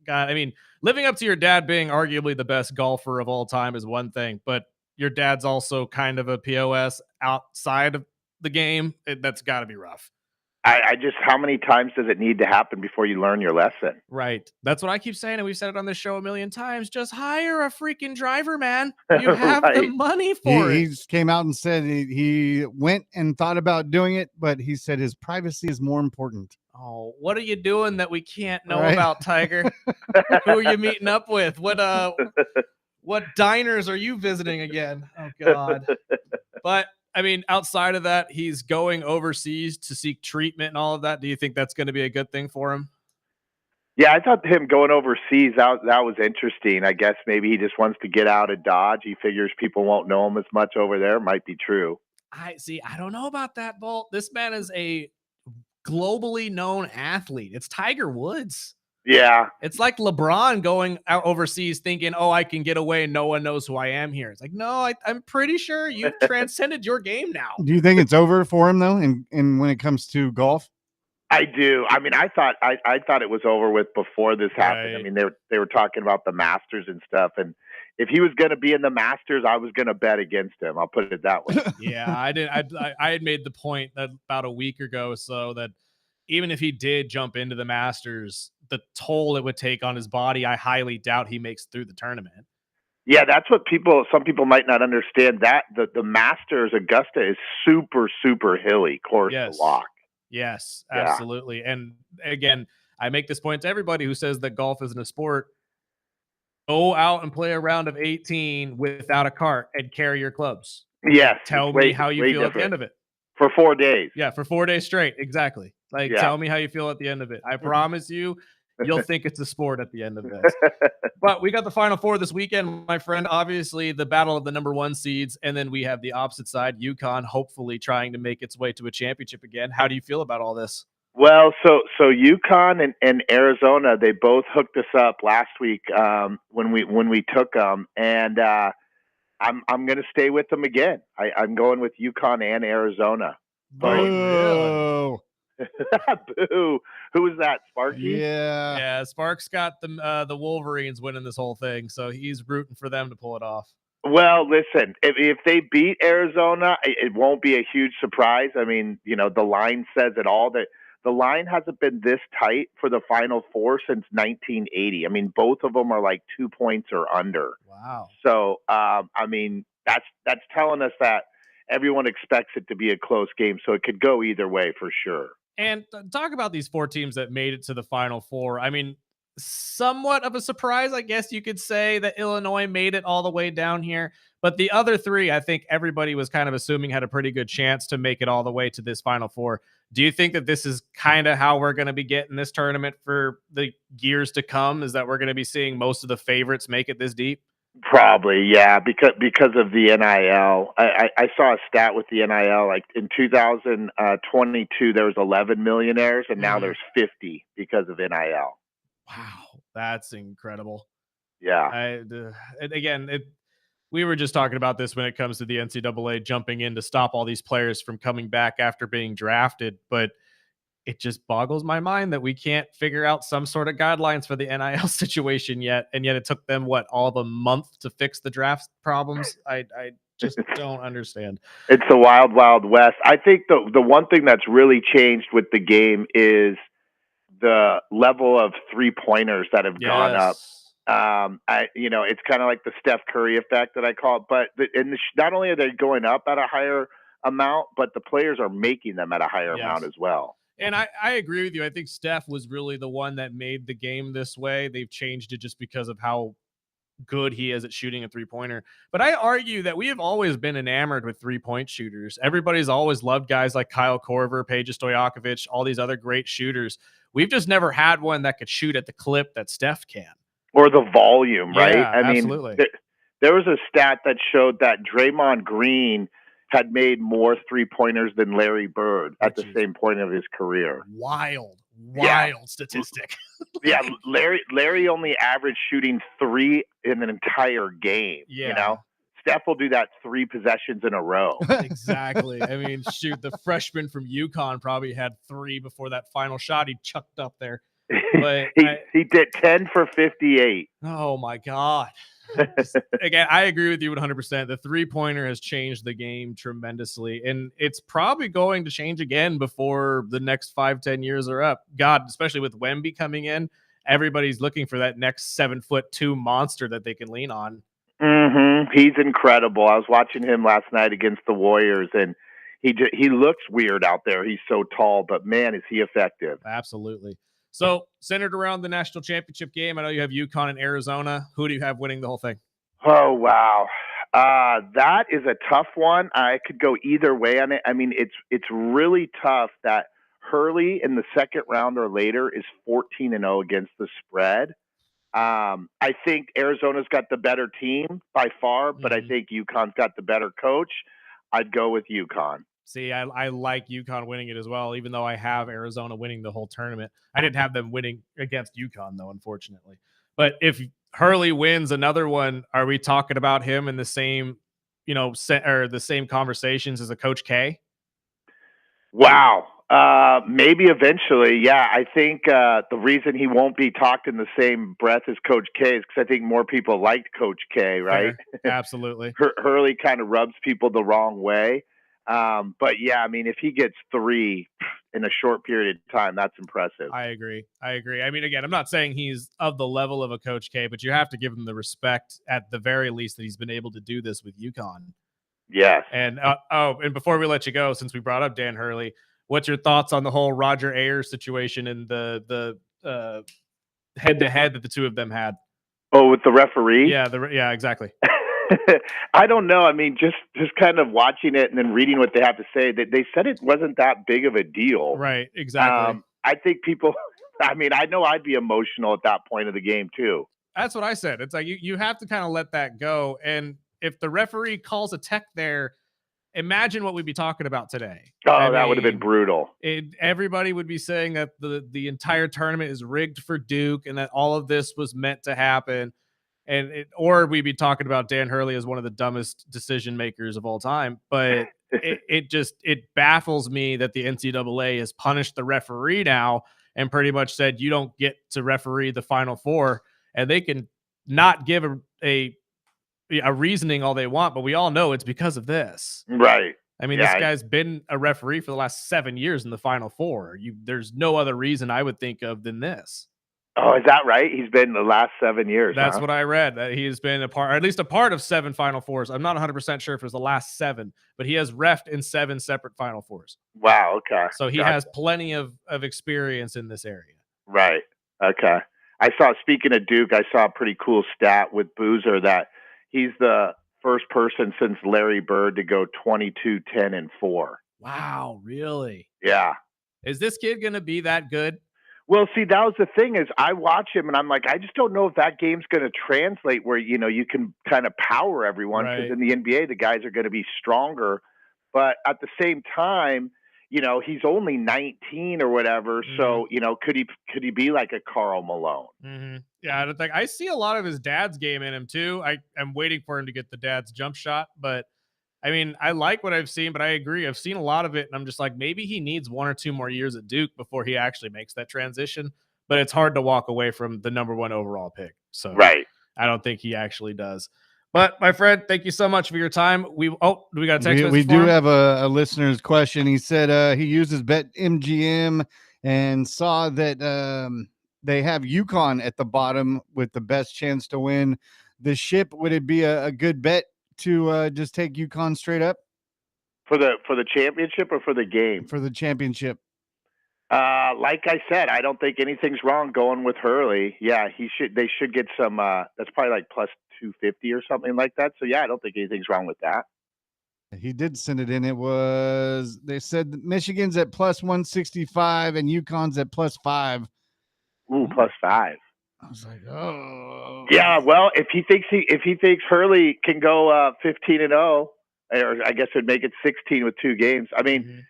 God, I mean, living up to your dad being arguably the best golfer of all time is one thing, but your dad's also kind of a POS outside of the game. That's got to be rough. I just, how many times does it need to happen before you learn your lesson? Right. That's what I keep saying, and we've said it on this show a million times. Just hire a freaking driver, man. You have the Right. money for He it. just came out and said he went and thought about doing it, but he said his privacy is more important. Oh, what are you doing that we can't know Right. about, Tiger? Who are you meeting up with? What diners are you visiting again? Oh, God. But I mean, outside of that, he's going overseas to seek treatment and all of that. Do you think that's going to be a good thing for him? Yeah, I thought him going overseas, that was interesting. I guess maybe he just wants to get out of Dodge. He figures people won't know him as much over there. Might be true. I don't know about that, Bolt. This man is a globally known athlete. It's Tiger Woods. Yeah. It's like LeBron going out overseas thinking, oh, I can get away and no one knows who I am here. It's like, no, I'm pretty sure you've transcended your game now. Do you think it's over for him though? And when it comes to golf? I do. I mean, I thought it was over with before this happened. Right. I mean, they were talking about the Masters and stuff, and if he was going to be in the Masters, I was going to bet against him. I'll put it that way. Yeah, I did. I had made the point that about a week ago or so that even if he did jump into the Masters, the toll it would take on his body, I highly doubt he makes through the tournament. Yeah, that's what some people might not understand. That the Masters, Augusta is super, super hilly course to lock. Yes, Yeah. absolutely. And again, I make this point to everybody who says that golf isn't a sport. Go out and play a round of 18 without a cart and carry your clubs. Yes. Tell me how you feel at the end of it. For 4 days. Yeah, for 4 days straight. Exactly. Like, Yeah. tell me how you feel at the end of it. I promise you'll think it's a sport at the end of this. But we got the Final Four this weekend, my friend. Obviously, the battle of the number one seeds, and then we have the opposite side, UConn, hopefully trying to make its way to a championship again. How do you feel about all this? Well, so UConn and Arizona, they both hooked us up last week when we took them, and I'm going to stay with them again. I'm going with UConn and Arizona. Boo. Boo! Who was that? Sparky? Yeah. Yeah, Sparks got the Wolverines winning this whole thing, so he's rooting for them to pull it off. Well, listen, if they beat Arizona, it won't be a huge surprise. I mean, the line says it all. That the line hasn't been this tight for the Final Four since 1980. I mean, both of them are like 2 points or under. Wow. So, I mean, that's telling us that everyone expects it to be a close game. So it could go either way for sure. And talk about these four teams that made it to the Final Four. I mean, somewhat of a surprise, I guess you could say, that Illinois made it all the way down here. But the other three, I think everybody was kind of assuming had a pretty good chance to make it all the way to this Final Four. Do you think that this is kind of how we're going to be getting this tournament for the years to come? Is that we're going to be seeing most of the favorites make it this deep? Probably, yeah, because of the NIL. I saw a stat with the NIL. Like in 2022, there was 11 millionaires, and now there's 50 because of NIL. Wow, that's incredible. Yeah. We were just talking about this when it comes to the NCAA jumping in to stop all these players from coming back after being drafted, but it just boggles my mind that we can't figure out some sort of guidelines for the NIL situation yet. And yet it took them, all of a month to fix the draft problems. I just don't understand. It's the wild, wild west. I think the one thing that's really changed with the game is the level of 3-pointers that have gone up. It's kind of like the Steph Curry effect that I call it, but not only are they going up at a higher amount, but the players are making them at a higher amount as well. And I agree with you. I think Steph was really the one that made the game this way. They've changed it just because of how good he is at shooting a three-pointer. But I argue that we have always been enamored with three-point shooters. Everybody's always loved guys like Kyle Korver, Peja Stojakovic, all these other great shooters. We've just never had one that could shoot at the clip that Steph can. Or the volume, right? Yeah, I mean, absolutely. There was a stat that showed that Draymond Green had made more three-pointers than Larry Bird at the same point of his career. Wild statistic. Yeah, Larry only averaged shooting 3 in an entire game. Yeah. You know, Steph will do that 3 possessions in a row. Exactly. I mean, shoot, the freshman from UConn probably had 3 before that final shot he chucked up there. But he did 10 for 58. Oh my God. Again, I agree with you 100%. The three-pointer has changed the game tremendously, and it's probably going to change again before the next 5-10 years are up. God, especially with Wemby coming in, everybody's looking for that next 7'2" monster that they can lean on. He's incredible. I was watching him last night against the Warriors, and he looks weird out there. He's so tall, but man, is he effective. Absolutely. So, centered around the national championship game, I know you have UConn and Arizona. Who do you have winning the whole thing? Oh, wow. That is a tough one. I could go either way on it. I mean, it's really tough that Hurley in the second round or later is 14-0 against the spread. I think Arizona's got the better team by far, but I think UConn's got the better coach. I'd go with UConn. See, I like UConn winning it as well, even though I have Arizona winning the whole tournament. I didn't have them winning against UConn, though, unfortunately. But if Hurley wins another one, are we talking about him in the same, or the same conversations as a Coach K? Wow. Maybe eventually. Yeah, I think the reason he won't be talked in the same breath as Coach K is because I think more people liked Coach K, right? Absolutely. Hurley kind of rubs people the wrong way. But yeah, I mean, if he gets 3 in a short period of time, that's impressive. I agree. I mean, again, I'm not saying he's of the level of a Coach K, but you have to give him the respect at the very least that he's been able to do this with UConn. Yes. And and before we let you go, since we brought up Dan Hurley, what's your thoughts on the whole Roger Ayers situation and the head-to-head that the two of them had? Oh, with the referee? Yeah, exactly. I don't know. I mean, just kind of watching it and then reading what they have to say, they said it wasn't that big of a deal. Right, exactly. I think people, I mean, I know I'd be emotional at that point of the game too. That's what I said. It's like you have to kind of let that go. And if the referee calls a tech there, imagine what we'd be talking about today. Oh, that would have been brutal. Everybody would be saying that the entire tournament is rigged for Duke and that all of this was meant to happen. Or we'd be talking about Dan Hurley as one of the dumbest decision makers of all time. But it baffles me that the NCAA has punished the referee now and pretty much said you don't get to referee the Final Four, and they can not give a reasoning all they want, but we all know it's because of this. Right. I mean, this guy's been a referee for the last 7 years in the Final Four. There's no other reason I would think of than this. Oh, is that right? He's been the last 7 years. That's what I read, that he has been at least a part of 7 Final Fours. I'm not 100% sure if it was the last 7, but he has reffed in 7 separate Final Fours. Wow. Okay. So he has plenty of experience in this area. Right. Okay. Speaking of Duke, I saw a pretty cool stat with Boozer that he's the first person since Larry Bird to go 22, 10, and 4. Wow. Really? Yeah. Is this kid going to be that good? Well, see, that was the thing is I watch him and I'm like, I just don't know if that game's going to translate where, you can kind of power everyone because in the NBA, the guys are going to be stronger. But at the same time, he's only 19 or whatever. Mm-hmm. So, could he be like a Karl Malone? Mm-hmm. Yeah, I don't think I see a lot of his dad's game in him too. I'm waiting for him to get the dad's jump shot, but I mean, I like what I've seen, but I agree. I've seen a lot of it, and I'm just like, maybe he needs 1 or 2 more years at Duke before he actually makes that transition. But it's hard to walk away from the number 1 overall pick. So right. I don't think he actually does. But my friend, thank you so much for your time. Do we got a text message? We do have a listener's question. He said he uses BetMGM and saw that they have UConn at the bottom with the best chance to win the ship. Would it be a good bet to just take UConn straight up? For the championship or for the game? for the championship. Like I said, I don't think anything's wrong going with Hurley. Yeah, they should get some. That's probably like plus 250 or something like that. So yeah, I don't think anything's wrong with that. He did send it in. They said that Michigan's at plus 165 and UConn's at plus 5. Ooh, plus 5. I was like, oh. Yeah, well, if he thinks Hurley can go 15-0, or I guess it'd make it 16 with 2 games. I mean,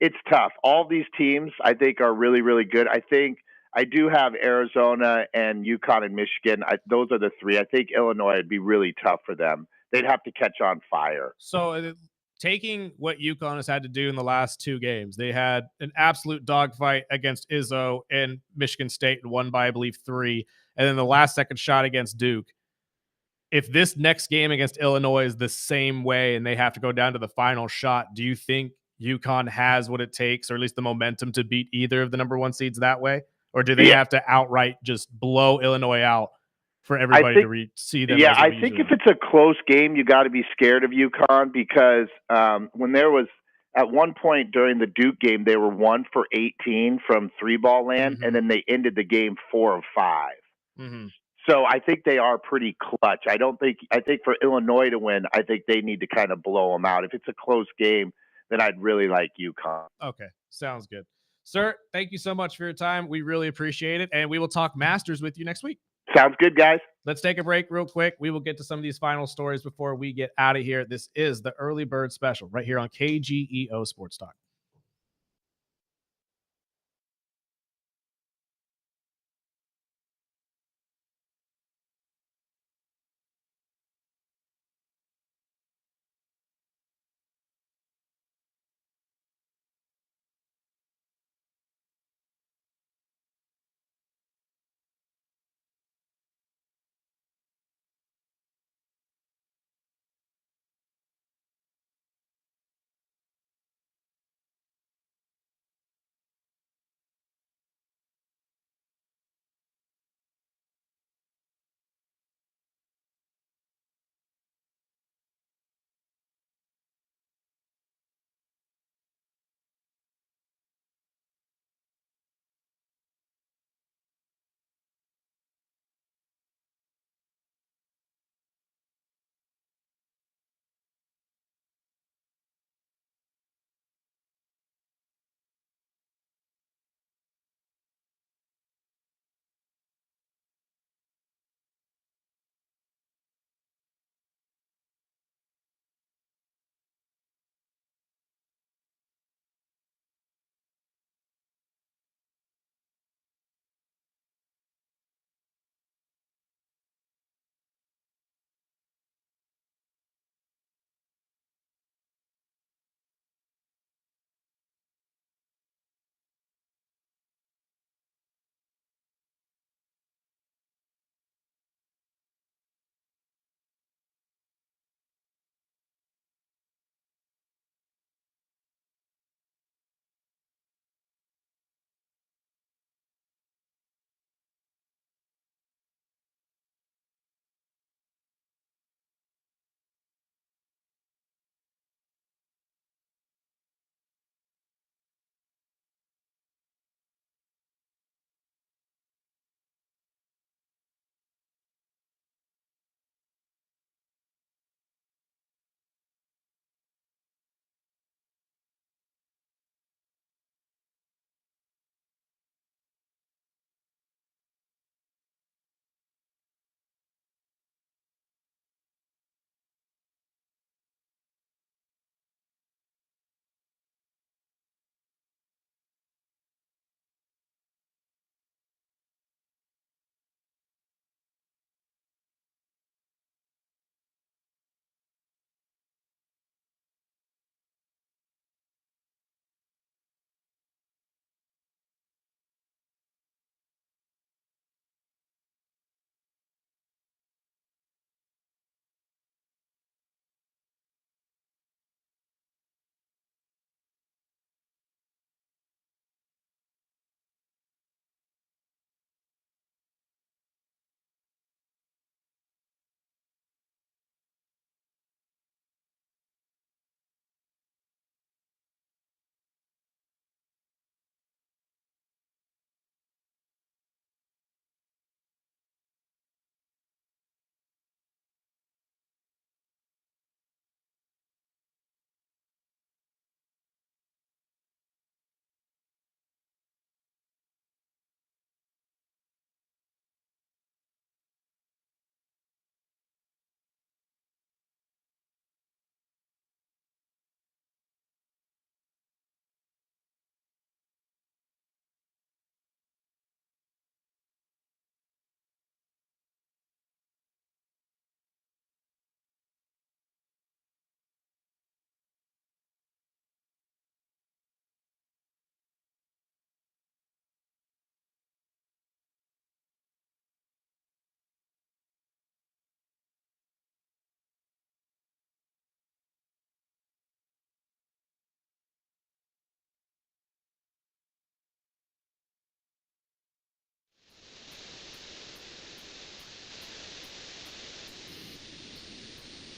it's tough. All these teams I think are really, really good. I think I do have Arizona and UConn and Michigan. Those are the 3. I think Illinois would be really tough for them. They'd have to catch on fire. So taking what UConn has had to do in the last 2 games, they had an absolute dogfight against Izzo and Michigan State and won by, I believe, 3. And then the last second shot against Duke. If this next game against Illinois is the same way and they have to go down to the final shot, do you think UConn has what it takes, or at least the momentum, to beat either of the number 1 seeds that way? Or do they have to outright just blow Illinois out for everybody to see them? Yeah, I think if it's a close game, you got to be scared of UConn, because when there was at one point during the Duke game, they were 1 for 18 from 3-ball land, and then they ended the game 4 of 5. So I think they are pretty clutch. I think for Illinois to win, I think they need to kind of blow them out. If it's a close game, then I'd really like UConn. Okay, sounds good. Sir, thank you so much for your time. We really appreciate it, and we will talk Masters with you next week. Sounds good, guys. Let's take a break real quick. We will get to some of these final stories before we get out of here. This is the Early Bird Special right here on KGEO Sports Talk.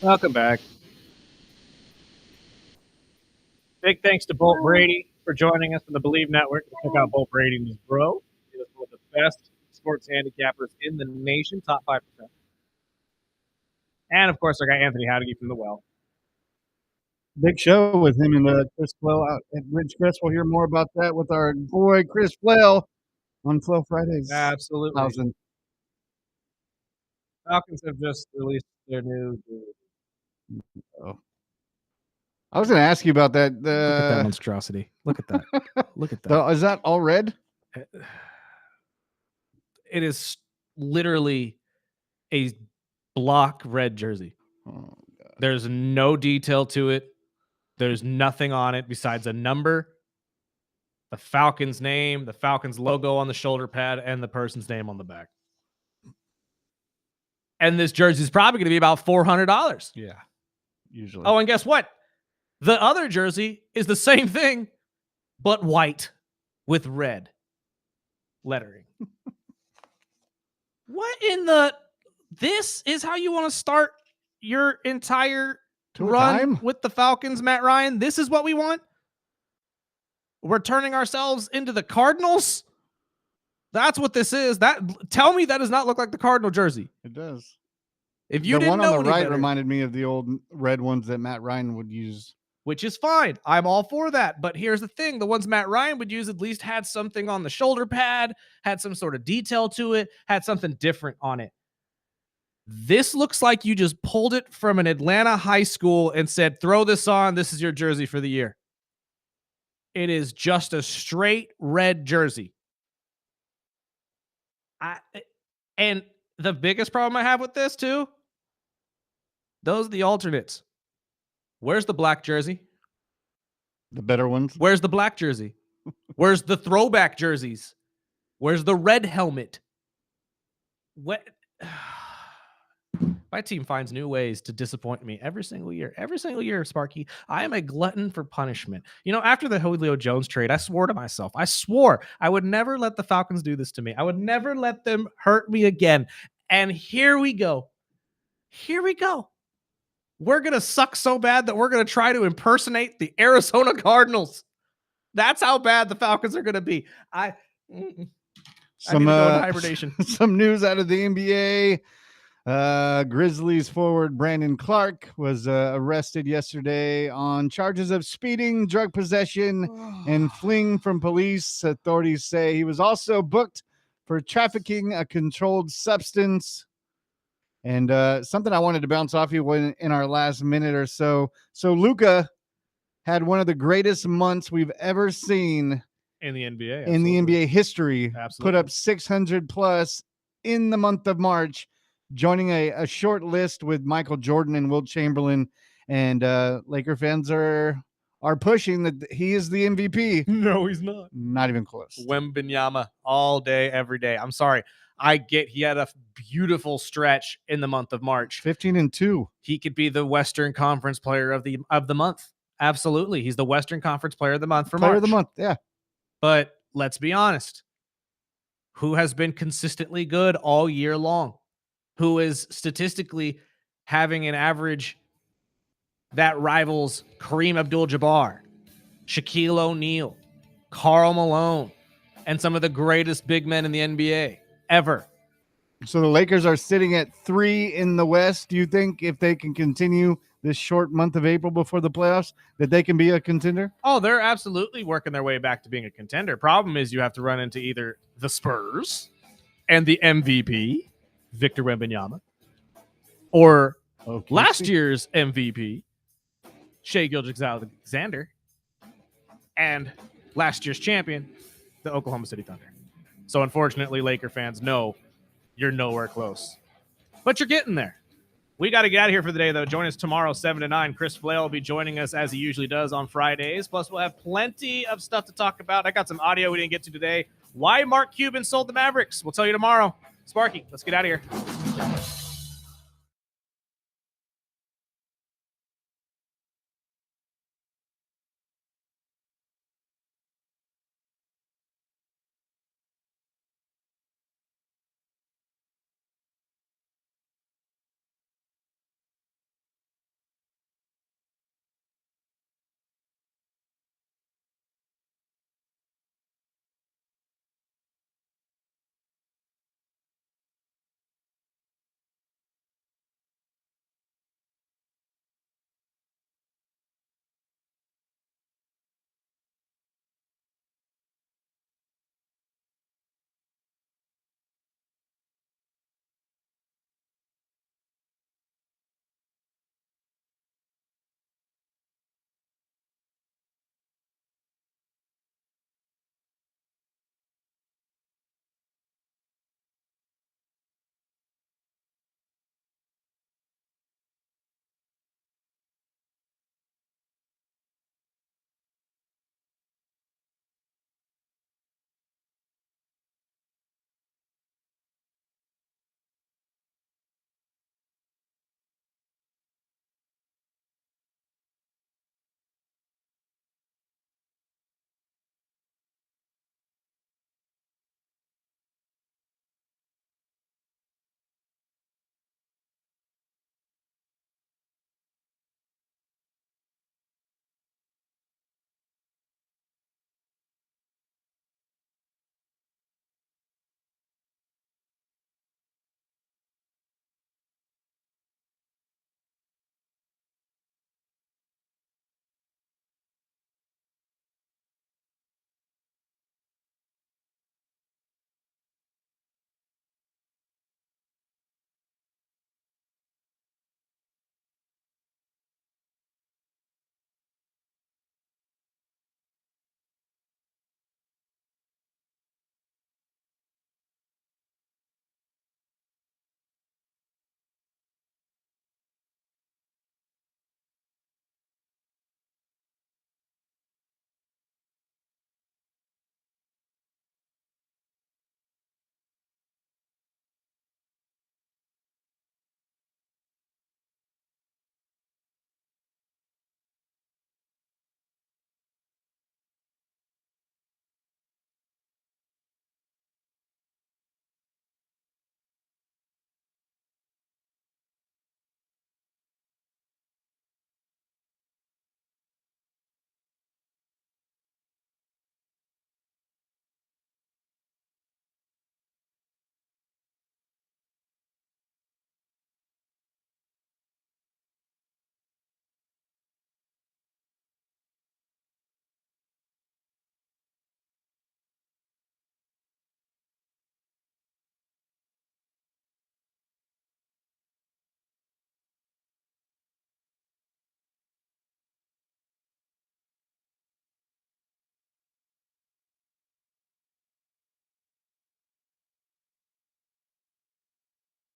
Welcome back. Big thanks to Bolt Brady for joining us on the BLEAV Network. Check out Bolt Brady and his bro. He is one of the best sports handicappers in the nation, top 5%. And, of course, our guy Anthony Jauregui from The Well. Big show with him and Chris Flail out at Ridgecrest. We'll hear more about that with our boy Chris Flail on Flail Fridays. Absolutely. 1000. Falcons have just released their new. I was going to ask you about that. Look at that monstrosity. Look at that. Look at that. Is that all red? It is literally a block red jersey. Oh, God. There's no detail to it. There's nothing on it besides a number, the Falcons name, the Falcons logo on the shoulder pad, and the person's name on the back. And this jersey is probably going to be about $400. Yeah, usually. Oh, and guess what? The other jersey is the same thing, but white with red lettering. What in the... This is how you want to start your entire run with the Falcons, Matt Ryan? This is what we want? We're turning ourselves into the Cardinals? That's what this is. Tell me that does not look like the Cardinal jersey. It does. If you the didn't one know on the right better, reminded me of the old red ones that Matt Ryan would use. Which is fine. I'm all for that. But here's the thing. The ones Matt Ryan would use at least had something on the shoulder pad, had some sort of detail to it, had something different on it. This looks like you just pulled it from an Atlanta high school and said, throw this on. This is your jersey for the year. It is just a straight red jersey. And the biggest problem I have with this too, those are the alternates. Where's the black jersey? The better ones? Where's the black jersey? Where's the throwback jerseys? Where's the red helmet? What? My team finds new ways to disappoint me every single year. Every single year, Sparky. I am a glutton for punishment. You know, after the Julio Jones trade, I swore to myself. I swore I would never let the Falcons do this to me. I would never let them hurt me again. And here we go. Here we go. We're going to suck so bad that we're going to try to impersonate the Arizona Cardinals. That's how bad the Falcons are going to be. I need to go into hibernation. Some news out of the NBA. Grizzlies forward Brandon Clark was arrested yesterday on charges of speeding, drug possession, and fleeing from police. Authorities say he was also booked for trafficking a controlled substance. And something I wanted to bounce off you in our last minute or so. So Luka had one of the greatest months we've ever seen in the NBA. In the NBA history. Absolutely. Put up 600 plus in the month of March, joining a short list with Michael Jordan and Wilt Chamberlain. And Laker fans are pushing that he is the MVP. No, he's not. Not even close. Wembanyama all day, every day. I'm sorry. I get he had a beautiful stretch in the month of March. 15-2. He could be the Western Conference player of the month. Absolutely. He's the Western Conference player of the month for March. Player of the month, yeah. But let's be honest. Who has been consistently good all year long? Who is statistically having an average that rivals Kareem Abdul-Jabbar, Shaquille O'Neal, Karl Malone, and some of the greatest big men in the NBA ever. So the Lakers are sitting at 3 in the West. Do you think if they can continue this short month of April before the playoffs, that they can be a contender? Oh, they're absolutely working their way back to being a contender. Problem is you have to run into either the Spurs and the MVP, Victor Wembanyama, or last year's MVP, Shai Gilgeous-Alexander, and last year's champion, the Oklahoma City Thunder. So unfortunately, Laker fans, no, you're nowhere close. But you're getting there. We got to get out of here for the day, though. Join us tomorrow, 7 to 9. Chris Flail will be joining us as he usually does on Fridays. Plus, we'll have plenty of stuff to talk about. I got some audio we didn't get to today. Why Mark Cuban sold the Mavericks. We'll tell you tomorrow. Sparky, let's get out of here.